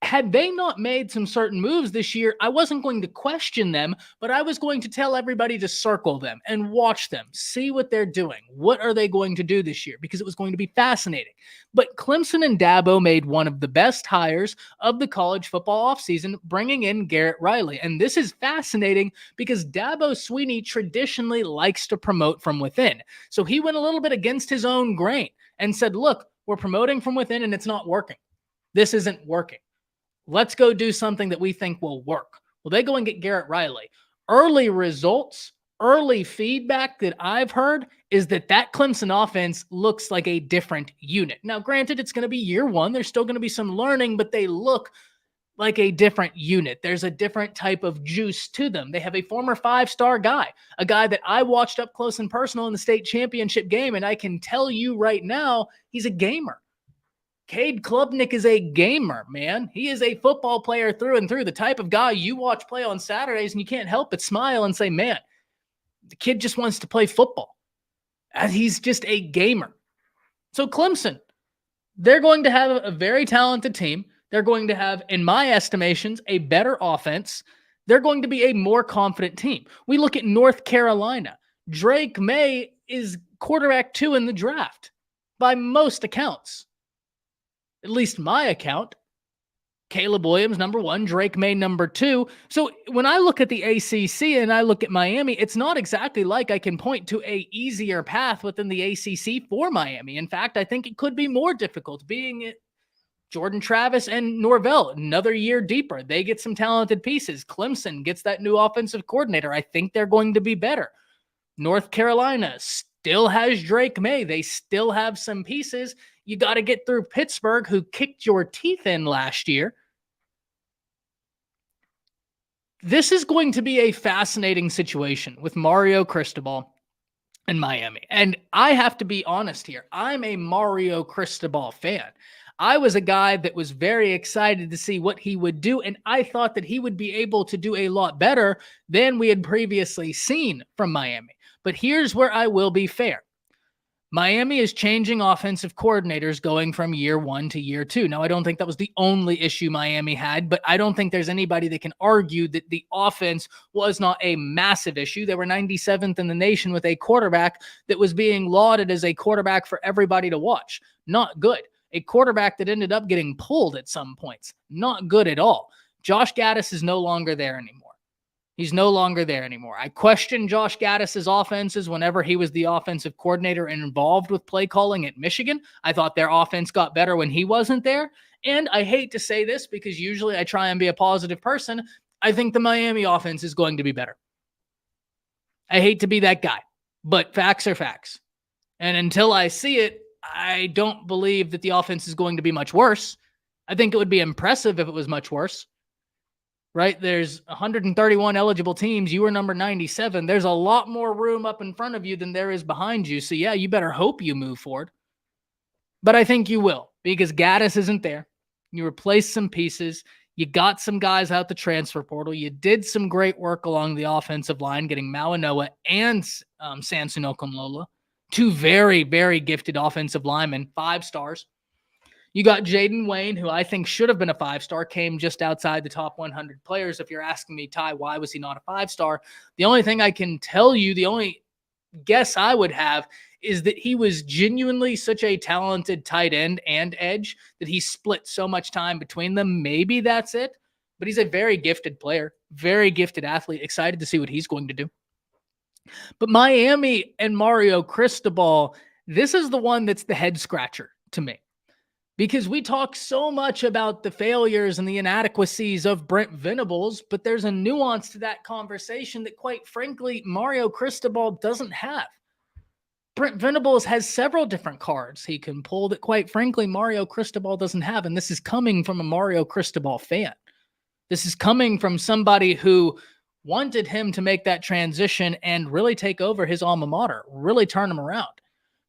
had they not made some certain moves this year, I wasn't going to question them, but I was going to tell everybody to circle them and watch them, see what they're doing. What are they going to do this year? Because it was going to be fascinating. But Clemson and Dabo made one of the best hires of the college football offseason, bringing in Garrett Riley. And this is fascinating because Dabo Swinney traditionally likes to promote from within. So he went a little bit against his own grain and said, look, we're promoting from within and it's not working. This isn't working. Let's go do something that we think will work. Well, they go and get Garrett Riley. Early results, early feedback that I've heard is that Clemson offense looks like a different unit. Now, granted, it's going to be year one. There's still going to be some learning, but they look like a different unit. There's a different type of juice to them. They have a former 5-star guy, a guy that I watched up close and personal in the state championship game, and I can tell you right now, he's a gamer. Cade Klubnik is a gamer, man. He is a football player through and through, the type of guy you watch play on Saturdays and you can't help but smile and say, man, the kid just wants to play football. And he's just a gamer. So Clemson, they're going to have a very talented team. They're going to have, in my estimations, a better offense. They're going to be a more confident team. We look at North Carolina. Drake May is quarterback 2 in the draft by most accounts. At least my account. Caleb Williams, number 1, Drake May, number 2. So when I look at the ACC and I look at Miami, it's not exactly like I can point to a easier path within the ACC for Miami. In fact, I think it could be more difficult, being it Jordan Travis and Norvell, another year deeper. They get some talented pieces. Clemson gets that new offensive coordinator. I think they're going to be better. North Carolina still has Drake May. They still have some pieces. You got to get through Pittsburgh, who kicked your teeth in last year. This is going to be a fascinating situation with Mario Cristobal and Miami. And I have to be honest here. I'm a Mario Cristobal fan. I was a guy that was very excited to see what he would do, and I thought that he would be able to do a lot better than we had previously seen from Miami. But here's where I will be fair. Miami is changing offensive coordinators going from year 1 to year 2. Now, I don't think that was the only issue Miami had, but I don't think there's anybody that can argue that the offense was not a massive issue. They were 97th in the nation with a quarterback that was being lauded as a quarterback for everybody to watch. Not good. A quarterback that ended up getting pulled at some points. Not good at all. Josh Gaddis is no longer there anymore. He's no longer there anymore. I questioned Josh Gaddis's offenses whenever he was the offensive coordinator and involved with play calling at Michigan. I thought their offense got better when he wasn't there. And I hate to say this because usually I try and be a positive person. I think the Miami offense is going to be better. I hate to be that guy, but facts are facts. And until I see it, I don't believe that the offense is going to be much worse. I think it would be impressive if it was much worse. Right? There's 131 eligible teams. You were number 97. There's a lot more room up in front of you than there is behind you. So yeah, you better hope you move forward. But I think you will, because Gaddis isn't there. You replaced some pieces. You got some guys out the transfer portal. You did some great work along the offensive line, getting Mawanoa and Sanson Okumlola, 2 very, very gifted offensive linemen, 5 stars. You got Jaden Wayne, who I think should have been a 5-star, came just outside the top 100 players. If you're asking me, Ty, why was he not a 5-star? The only thing I can tell you, the only guess I would have is that he was genuinely such a talented tight end and edge that he split so much time between them. Maybe that's it, but he's a very gifted player, very gifted athlete. Excited to see what he's going to do. But Miami and Mario Cristobal, this is the one that's the head scratcher to me. Because we talk so much about the failures and the inadequacies of Brent Venables, but there's a nuance to that conversation that, quite frankly, Mario Cristobal doesn't have. Brent Venables has several different cards he can pull that, quite frankly, Mario Cristobal doesn't have. And this is coming from a Mario Cristobal fan. This is coming from somebody who wanted him to make that transition and really take over his alma mater, really turn him around.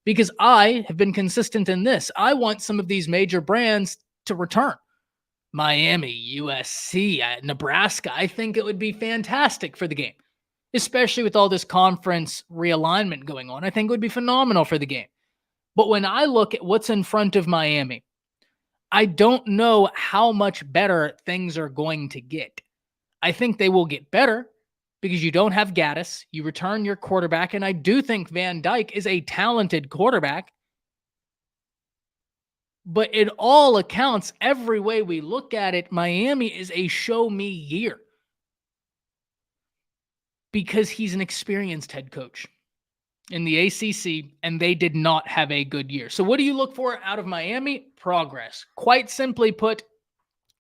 Because I have been consistent in this. I want some of these major brands to return. Miami, USC, Nebraska. I think it would be fantastic for the game, especially with all this conference realignment going on. I think it would be phenomenal for the game. But when I look at what's in front of Miami, I don't know how much better things are going to get. I think they will get better, because you don't have Gaddis, you return your quarterback, and I do think Van Dyke is a talented quarterback. But in all accounts, every way we look at it, Miami is a show-me year. Because he's an experienced head coach in the ACC, and they did not have a good year. So what do you look for out of Miami? Progress. Quite simply put,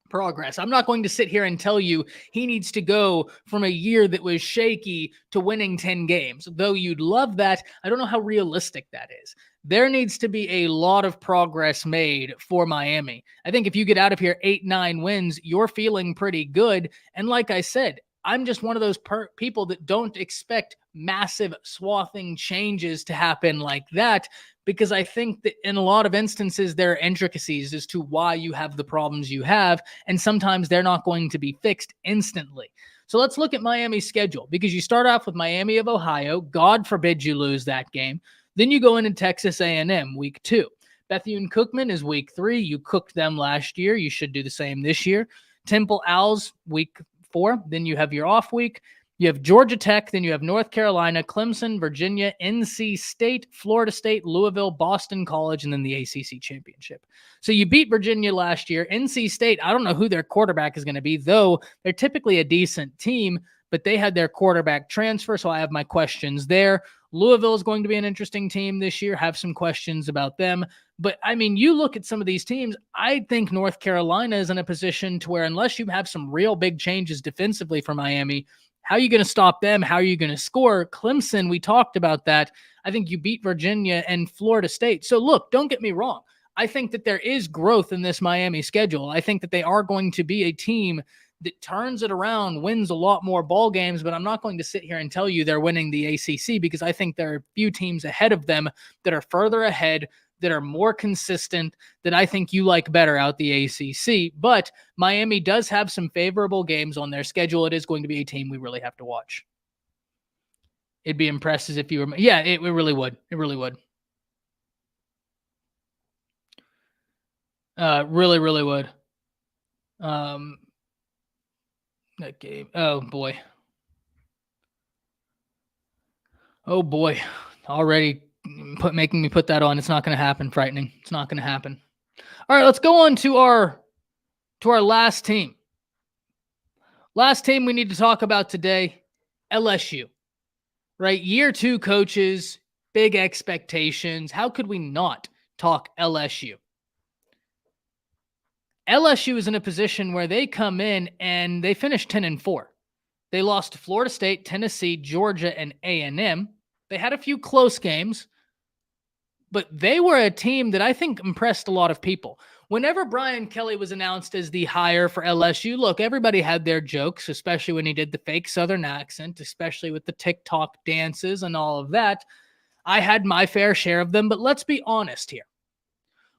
progress. I'm not going to sit here and tell you he needs to go from a year that was shaky to winning 10 games. Though you'd love that, I don't know how realistic that is. There needs to be a lot of progress made for Miami. I think if you get out of here 8-9 wins, you're feeling pretty good. And like I said, I'm just one of those people that don't expect massive swathing changes to happen like that, because I think that in a lot of instances, there are intricacies as to why you have the problems you have, and sometimes they're not going to be fixed instantly. So let's look at Miami's schedule, because you start off with Miami of Ohio. God forbid you lose that game. Then you go into Texas A&M week 2. Bethune-Cookman is week 3. You cooked them last year. You should do the same this year. Temple Owls week 4. Then you have your off week. You have Georgia Tech, then you have North Carolina, Clemson, Virginia, NC State, Florida State, Louisville, Boston College, and then the ACC Championship. So you beat Virginia last year. NC State, I don't know who their quarterback is going to be, though they're typically a decent team, but they had their quarterback transfer, so I have my questions there. Louisville is going to be an interesting team this year. Have some questions about them. But, I mean, you look at some of these teams, I think North Carolina is in a position to where unless you have some real big changes defensively for Miami, how are you going to stop them? How are you going to score? Clemson, we talked about that. I think you beat Virginia and Florida State. So, look, don't get me wrong. I think that there is growth in this Miami schedule. I think that they are going to be a team that turns it around, wins a lot more ball games, but I'm not going to sit here and tell you they're winning the ACC, because I think there are a few teams ahead of them that are further ahead, that are more consistent, that I think you like better out the ACC. But Miami does have some favorable games on their schedule. It is going to be a team we really have to watch. It'd be impressive if you were. Yeah, it really would. It really would. Really, really would. That game. Oh, boy. Oh, boy. Already making me put that on. It's not going to happen. Frightening. It's not going to happen. All right, let's go on to our last team. Last team we need to talk about today, LSU. Right? Year 2 coaches, big expectations. How could we not talk LSU? LSU is in a position where they come in and they finish 10-4. They lost to Florida State, Tennessee, Georgia, and A&M. They had a few close games, but they were a team that I think impressed a lot of people. Whenever Brian Kelly was announced as the hire for LSU, look, everybody had their jokes, especially when he did the fake Southern accent, especially with the TikTok dances and all of that. I had my fair share of them, but let's be honest here.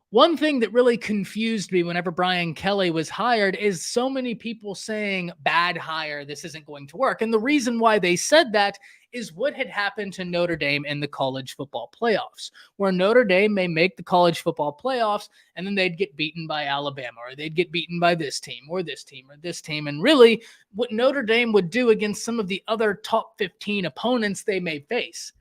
One thing that really confused me whenever Brian Kelly was hired is so many people saying, bad hire, this isn't going to work. And the reason why they said that is what had happened to Notre Dame in the college football playoffs, where Notre Dame may make the college football playoffs and then they'd get beaten by Alabama, or they'd get beaten by this team or this team or this team. And really what Notre Dame would do against some of the other top 15 opponents they may face.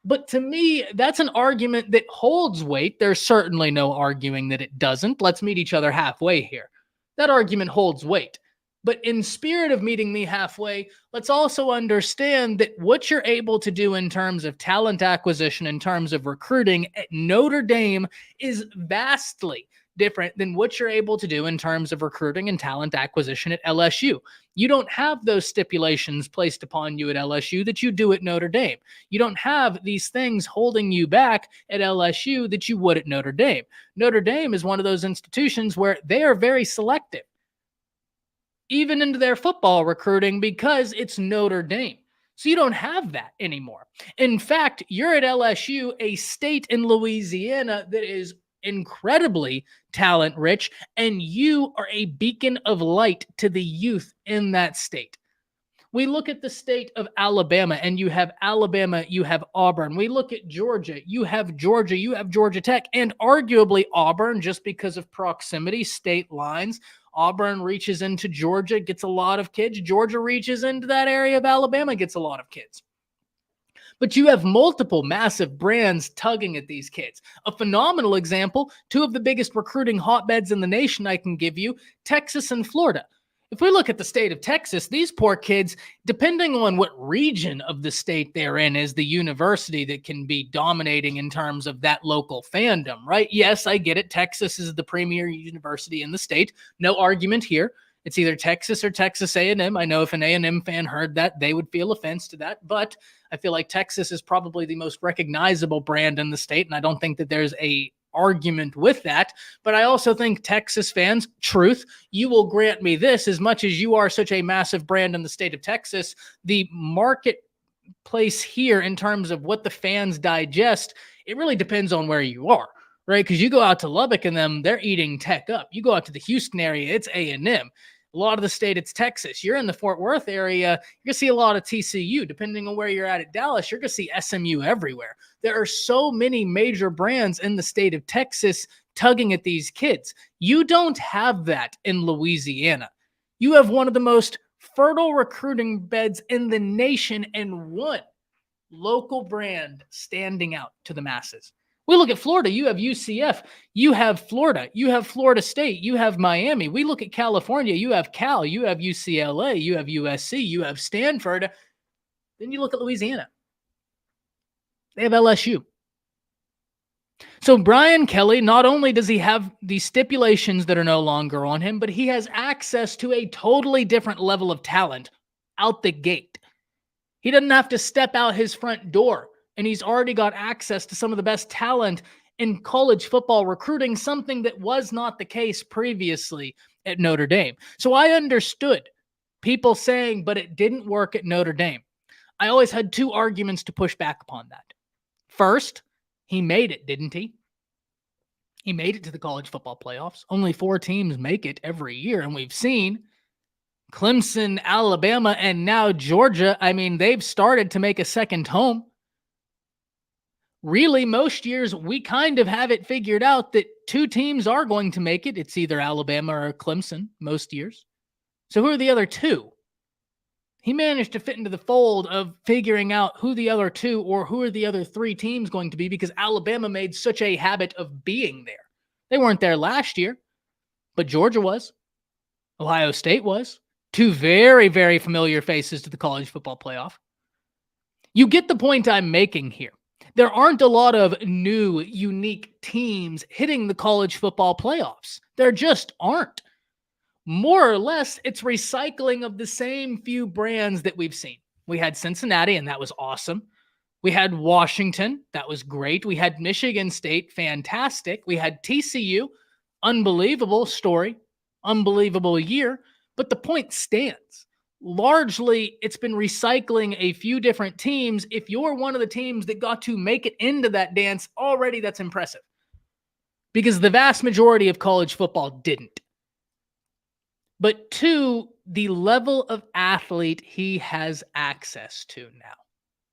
But to me, that's an argument that holds weight. There's certainly no arguing that it doesn't. Let's meet each other halfway here. That argument holds weight. But in spirit of meeting me halfway, let's also understand that what you're able to do in terms of talent acquisition, in terms of recruiting at Notre Dame is vastly different than what you're able to do in terms of recruiting and talent acquisition at LSU. You don't have those stipulations placed upon you at LSU that you do at Notre Dame. You don't have these things holding you back at LSU that you would at Notre Dame. Notre Dame is one of those institutions where they are very selective, even into their football recruiting, because it's Notre Dame. So you don't have that anymore. In fact, you're at LSU, a state in Louisiana that is incredibly talent rich, and you are a beacon of light to the youth in that state. We look at the state of Alabama, and you have Alabama, you have Auburn. We look at Georgia, you have Georgia Tech, and arguably Auburn, just because of proximity, state lines. Auburn reaches into Georgia, gets a lot of kids. Georgia reaches into that area of Alabama, gets a lot of kids. But you have multiple massive brands tugging at these kids. A phenomenal example, two of the biggest recruiting hotbeds in the nation I can give you, Texas and Florida. If we look at the state of Texas, these poor kids, depending on what region of the state they're in, is the university that can be dominating in terms of that local fandom, right? Yes, I get it. Texas is the premier university in the state. No argument here. It's either Texas or Texas A&M. I know if an A&M fan heard that, they would feel offense to that, but I feel like Texas is probably the most recognizable brand in the state, and I don't think that there's a argument with that. But I also think Texas fans, truth, you will grant me this, as much as you are such a massive brand in the state of Texas, the marketplace here in terms of what the fans digest, it really depends on where you are, right? Because you go out to Lubbock and them, they're eating Tech up. You go out to the Houston area, it's A&M. A lot of the state, it's Texas. You're in the Fort Worth area, you're going to see a lot of TCU. Depending on where you're at Dallas, you're going to see SMU everywhere. There are so many major brands in the state of Texas tugging at these kids. You don't have that in Louisiana. You have one of the most fertile recruiting beds in the nation and one local brand standing out to the masses. We look at Florida, you have UCF, you have Florida, you have Florida State, you have Miami. We look at California, you have Cal, you have UCLA, you have USC, you have Stanford. Then you look at Louisiana. They have LSU. So Brian Kelly, not only does he have these stipulations that are no longer on him, but he has access to a totally different level of talent out the gate. He doesn't have to step out his front door, and he's already got access to some of the best talent in college football recruiting, something that was not the case previously at Notre Dame. So I understood people saying, but it didn't work at Notre Dame. I always had two arguments to push back upon that. First, he made it, didn't he? He made it to the college football playoffs. Only 4 teams make it every year, and we've seen Clemson, Alabama, and now Georgia. I mean, they've started to make a second home. Really, most years, we kind of have it figured out that 2 teams are going to make it. It's either Alabama or Clemson most years. So who are the other 2? He managed to fit into the fold of figuring out who the other 2 or who are the other 3 teams going to be, because Alabama made such a habit of being there. They weren't there last year, but Georgia was. Ohio State was. 2 very, very familiar faces to the college football playoff. You get the point I'm making here. There aren't a lot of new, unique teams hitting the college football playoffs. There just aren't. More or less, it's recycling of the same few brands that we've seen. We had Cincinnati, and that was awesome. We had Washington. That was great. We had Michigan State. Fantastic. We had TCU. Unbelievable story. Unbelievable year. But the point stands. Largely, it's been recycling a few different teams. If you're one of the teams that got to make it into that dance already, that's impressive. Because the vast majority of college football didn't. But 2, the level of athlete he has access to now.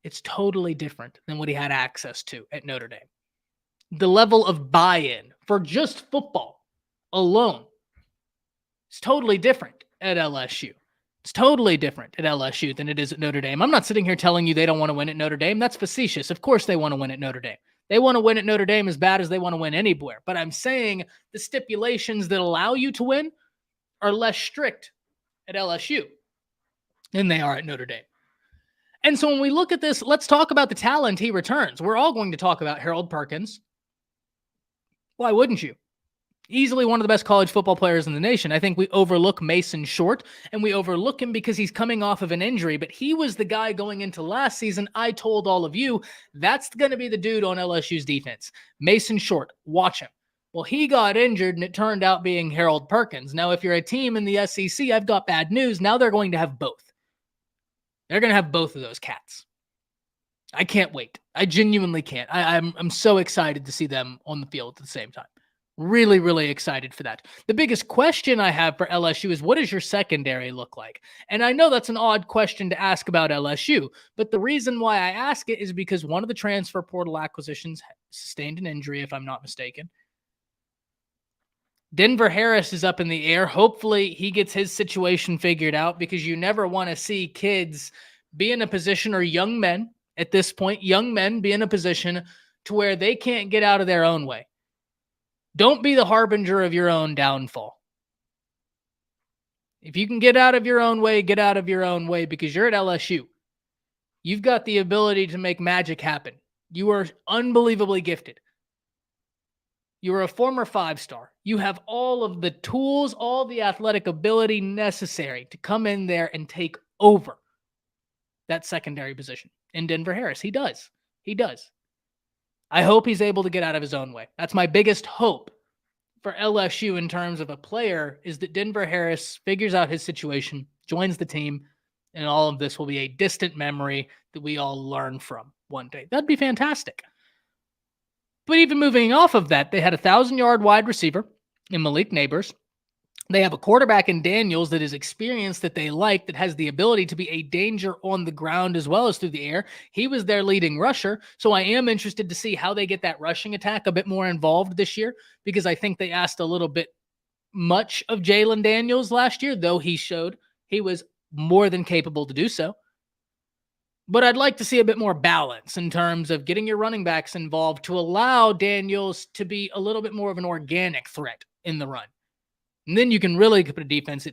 It's totally different than what he had access to at Notre Dame. The level of buy-in for just football alone is totally different at LSU. It's totally different at LSU than it is at Notre Dame. I'm not sitting here telling you they don't want to win at Notre Dame. That's facetious. Of course they want to win at Notre Dame. They want to win at Notre Dame as bad as they want to win anywhere. But I'm saying the stipulations that allow you to win are less strict at LSU than they are at Notre Dame. And so when we look at this, let's talk about the talent he returns. We're all going to talk about Harold Perkins. Why wouldn't you? Easily one of the best college football players in the nation. I think we overlook Mason Short, and we overlook him because he's coming off of an injury, but he was the guy going into last season. I told all of you, that's going to be the dude on LSU's defense. Mason Short, watch him. Well, he got injured, and it turned out being Harold Perkins. Now, if you're a team in the SEC, I've got bad news. Now they're going to have both. They're going to have both of those cats. I can't wait. I genuinely can't. I'm so excited to see them on the field at the same time. Really, really excited for that. The biggest question I have for LSU is, what does your secondary look like? And I know that's an odd question to ask about LSU, but the reason why I ask it is because one of the transfer portal acquisitions sustained an injury, if I'm not mistaken. Denver Harris is up in the air. Hopefully he gets his situation figured out, because you never want to see kids be in a position, or young men at this point, young men be in a position to where they can't get out of their own way. Don't be the harbinger of your own downfall. If you can get out of your own way, get out of your own way, because you're at LSU. You've got the ability to make magic happen. You are unbelievably gifted. You are a former 5-star. You have all of the tools, all the athletic ability necessary to come in there and take over that secondary position. In Denver Harris, he does. He does. I hope he's able to get out of his own way. That's my biggest hope for LSU in terms of a player, is that Denver Harris figures out his situation, joins the team, and all of this will be a distant memory that we all learn from one day. That'd be fantastic. But even moving off of that, they had a 1,000-yard wide receiver in Malik Neighbors. They have a quarterback in Daniels that is experienced, that they like, that has the ability to be a danger on the ground as well as through the air. He was their leading rusher, so I am interested to see how they get that rushing attack a bit more involved this year, because I think they asked a little bit much of Jalen Daniels last year, though he showed he was more than capable to do so. But I'd like to see a bit more balance in terms of getting your running backs involved to allow Daniels to be a little bit more of an organic threat in the run. And then you can really put a defense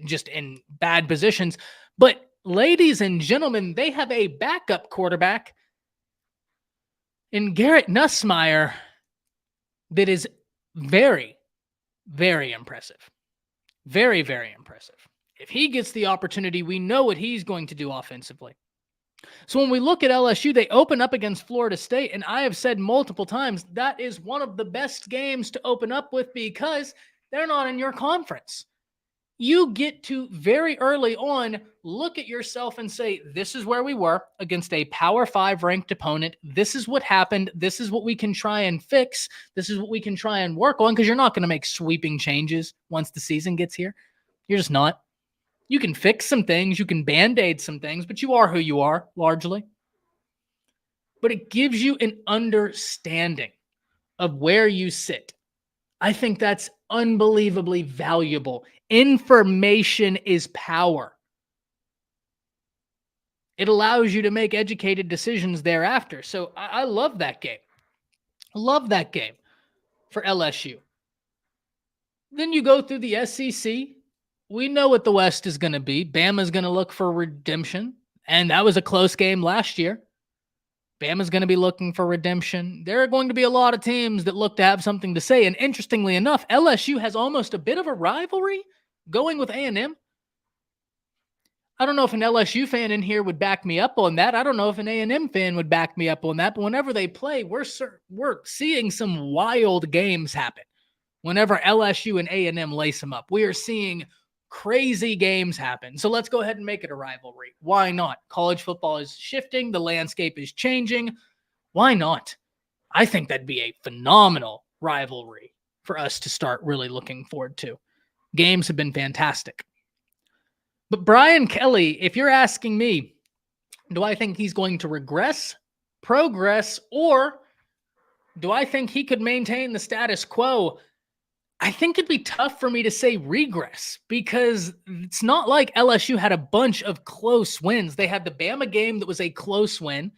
just in bad positions. But ladies and gentlemen, they have a backup quarterback in Garrett Nussmeier that is very, very impressive. Very, very impressive. If he gets the opportunity, we know what he's going to do offensively. So when we look at LSU, they open up against Florida State, and I have said multiple times, that is one of the best games to open up with, because they're not in your conference. You get to very early on look at yourself and say, this is where we were against a Power 5 ranked opponent. This is what happened. This is what we can try and fix. This is what we can try and work on, because you're not going to make sweeping changes once the season gets here. You're just not. You can fix some things. You can Band-Aid some things, but you are who you are, largely. But it gives you an understanding of where you sit. I think that's unbelievably valuable. Information is power. It allows you to make educated decisions thereafter. So I love that game. Love that game for LSU. Then you go through the SEC. We know what the West is going to be. Bama's going to look for redemption, and that was a close game last year. Bama's going to be looking for redemption. There are going to be a lot of teams that look to have something to say, and interestingly enough, LSU has almost a bit of a rivalry going with A&M. I don't know if an LSU fan in here would back me up on that. I don't know if an A&M fan would back me up on that, but whenever they play, we're seeing some wild games happen. Whenever LSU and A&M lace them up, we are seeing crazy games happen. So let's go ahead and make it a rivalry. Why not? College football is shifting. The landscape is changing. Why not? I think that'd be a phenomenal rivalry for us to start really looking forward to. Games have been fantastic. But Brian Kelly, if you're asking me, Do I think he's going to regress, progress, or do I think he could maintain the status quo? I think it'd be tough for me to say regress because it's not like LSU had a bunch of close wins. They had the Bama game that was a close win.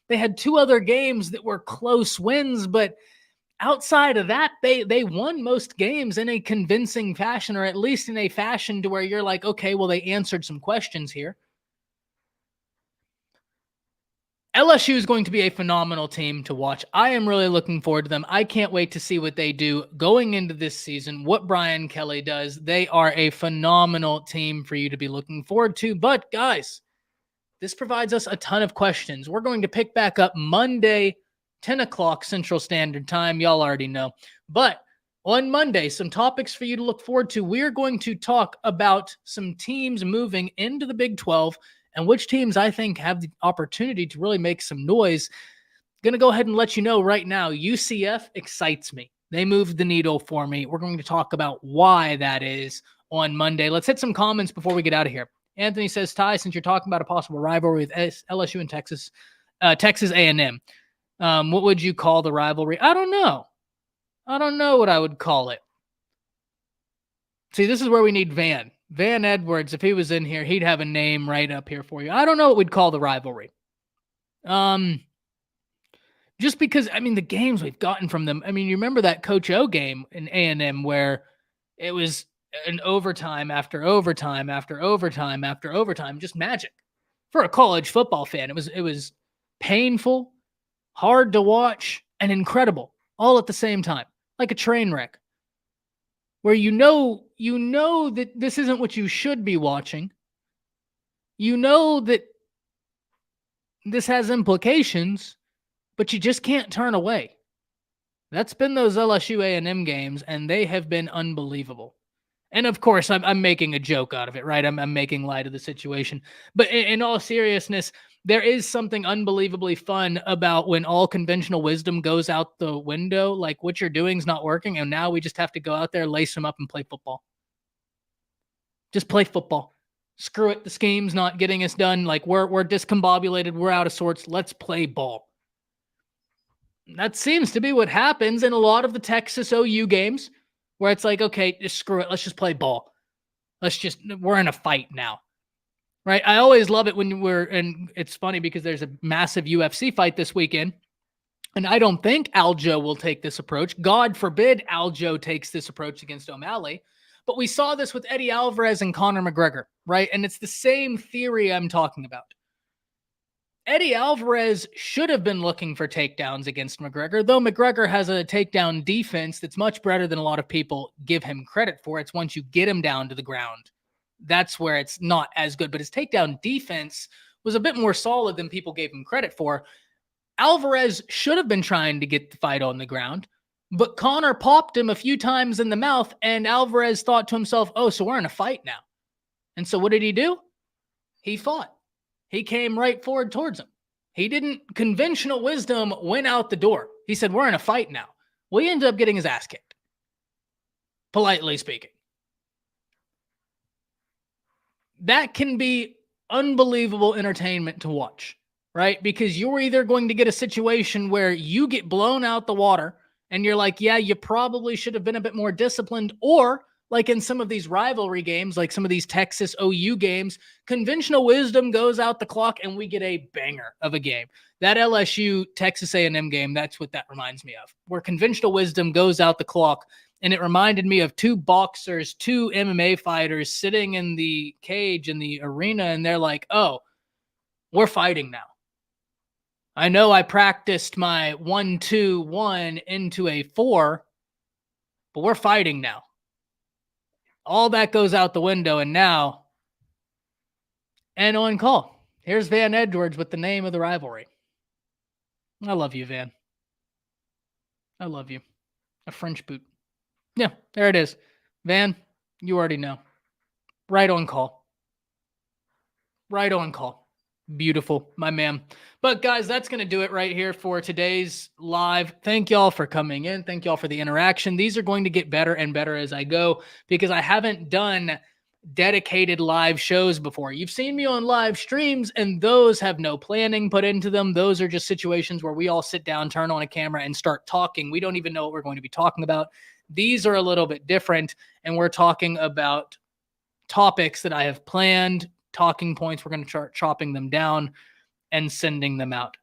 They had 2 other games that were close wins, but outside of that, they won most games in a convincing fashion, or at least in a fashion to where you're like, okay, well, they answered some questions here. LSU is going to be a phenomenal team to watch. I am really looking forward to them. I can't wait to see what they do going into this season, what Brian Kelly does. They are a phenomenal team for you to be looking forward to. But guys, this provides us a ton of questions. We're going to pick back up Monday, 10 o'clock Central Standard Time. Y'all already know. But on Monday, some topics for you to look forward to. We're going to talk about some teams moving into the Big 12 and which teams I think have the opportunity to really make some noise. Going to go ahead and let you know right now, UCF excites me. They moved the needle for me. We're going to talk about why that is on Monday. Let's hit some comments before we get out of here. Anthony says, Ty, since you're talking about a possible rivalry with LSU and Texas A&M, what would you call the rivalry? I don't know. I don't know what I would call it. See, this is where we need Van Edwards. If he was in here, he'd have a name right up here for you. I don't know what we'd call the rivalry. Just because, I mean, the games we've gotten from them. I mean, you remember that Coach O game in A&M where it was an overtime after overtime after overtime after overtime, just magic for a college football fan. It was painful, hard to watch, and incredible all at the same time, like a train wreck. Where you know that this isn't what you should be watching. You know that this has implications, but you just can't turn away. That's been those LSU A&M games, and they have been unbelievable. And of course, I'm making a joke out of it, right? I'm making light of the situation. But in all seriousness, there is something unbelievably fun about when all conventional wisdom goes out the window, like what you're doing is not working, and now we just have to go out there, lace them up, and play football. Just play football. Screw it. The scheme's not getting us done. Like we're discombobulated. We're out of sorts. Let's play ball. That seems to be what happens in a lot of the Texas OU games, where it's like, okay, just screw it. Let's just play ball. We're in a fight now. Right? I always love it when and it's funny because there's a massive UFC fight this weekend. And I don't think Aljo will take this approach. God forbid Aljo takes this approach against O'Malley. But we saw this with Eddie Alvarez and Conor McGregor, right? And it's the same theory I'm talking about. Eddie Alvarez should have been looking for takedowns against McGregor, though McGregor has a takedown defense that's much better than a lot of people give him credit for. It's once you get him down to the ground, that's where it's not as good. But his takedown defense was a bit more solid than people gave him credit for. Alvarez should have been trying to get the fight on the ground, but Conor popped him a few times in the mouth, and Alvarez thought to himself, oh, so we're in a fight now. And so what did he do? He fought. He came right forward towards him. He didn't, conventional wisdom went out the door. He said, we're in a fight now. Well, he ended up getting his ass kicked, politely speaking. That can be unbelievable entertainment to watch, right? Because you're either going to get a situation where you get blown out the water and you're like, yeah, you probably should have been a bit more disciplined, or like in some of these rivalry games, like some of these Texas OU games, conventional wisdom goes out the clock and we get a banger of a game. That LSU Texas A&M game, that's what that reminds me of, where conventional wisdom goes out the clock. And it reminded me of two boxers, two MMA fighters sitting in the cage in the arena, and they're like, oh, we're fighting now. I know I practiced my 1-2-1 into a 4, but we're fighting now. All that goes out the window, and now, and on call. Here's Van Edwards with the name of the rivalry. I love you, Van. I love you. A French boot. Yeah, there it is. Van, you already know. Right on call. Right on call. Beautiful, my man. But guys, that's going to do it right here for today's live. Thank y'all for coming in. Thank y'all for the interaction. These are going to get better and better as I go, because I haven't done dedicated live shows before. You've seen me on live streams, and those have no planning put into them. Those are just situations where we all sit down, turn on a camera, and start talking. We don't even know what we're going to be talking about. These are a little bit different, and we're talking about topics that I have planned, talking points. We're going to start chopping them down and sending them out.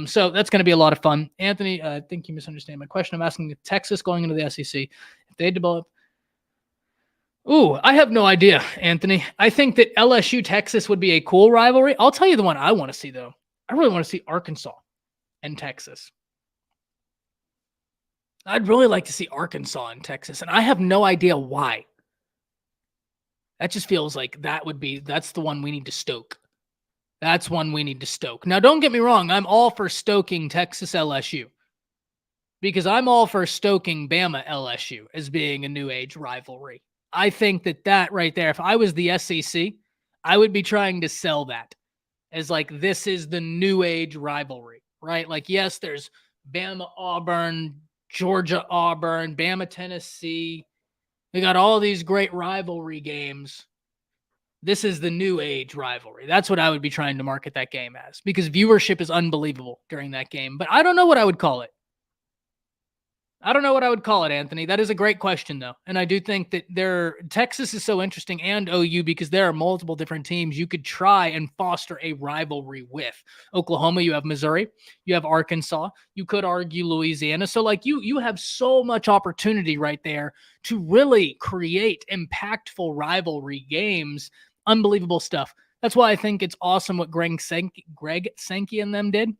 So that's going to be a lot of fun. Anthony, I think you misunderstand my question. I'm asking if Texas going into the SEC, if they develop. Ooh, I have no idea, Anthony. I think that LSU Texas would be a cool rivalry. I'll tell you the one I want to see, though. I really want to see Arkansas and Texas. I'd really like to see Arkansas and Texas, and I have no idea why. That just feels like that's the one we need to stoke. That's one we need to stoke. Now, don't get me wrong. I'm all for stoking Texas LSU because I'm all for stoking Bama LSU as being a new age rivalry. I think that right there, if I was the SEC, I would be trying to sell that as like, this is the new age rivalry, right? Like, yes, there's Bama Auburn, Georgia Auburn, Bama Tennessee. We got all these great rivalry games. This is the new age rivalry. That's what I would be trying to market that game as, because viewership is unbelievable during that game. But I don't know what I would call it. Anthony. That is a great question, though. And I do think that Texas is so interesting, and OU, because there are multiple different teams you could try and foster a rivalry with. Oklahoma, you have Missouri, you have Arkansas, you could argue Louisiana. So like you have so much opportunity right there to really create impactful rivalry games. Unbelievable stuff. That's why I think it's awesome what Greg Sankey and them did.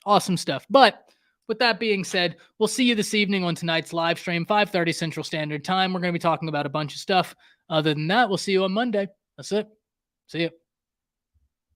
Awesome stuff. But with that being said, we'll see you this evening on tonight's live stream, 5:30 Central Standard Time. We're going to be talking about a bunch of stuff. Other than that, we'll see you on Monday. That's it. See you.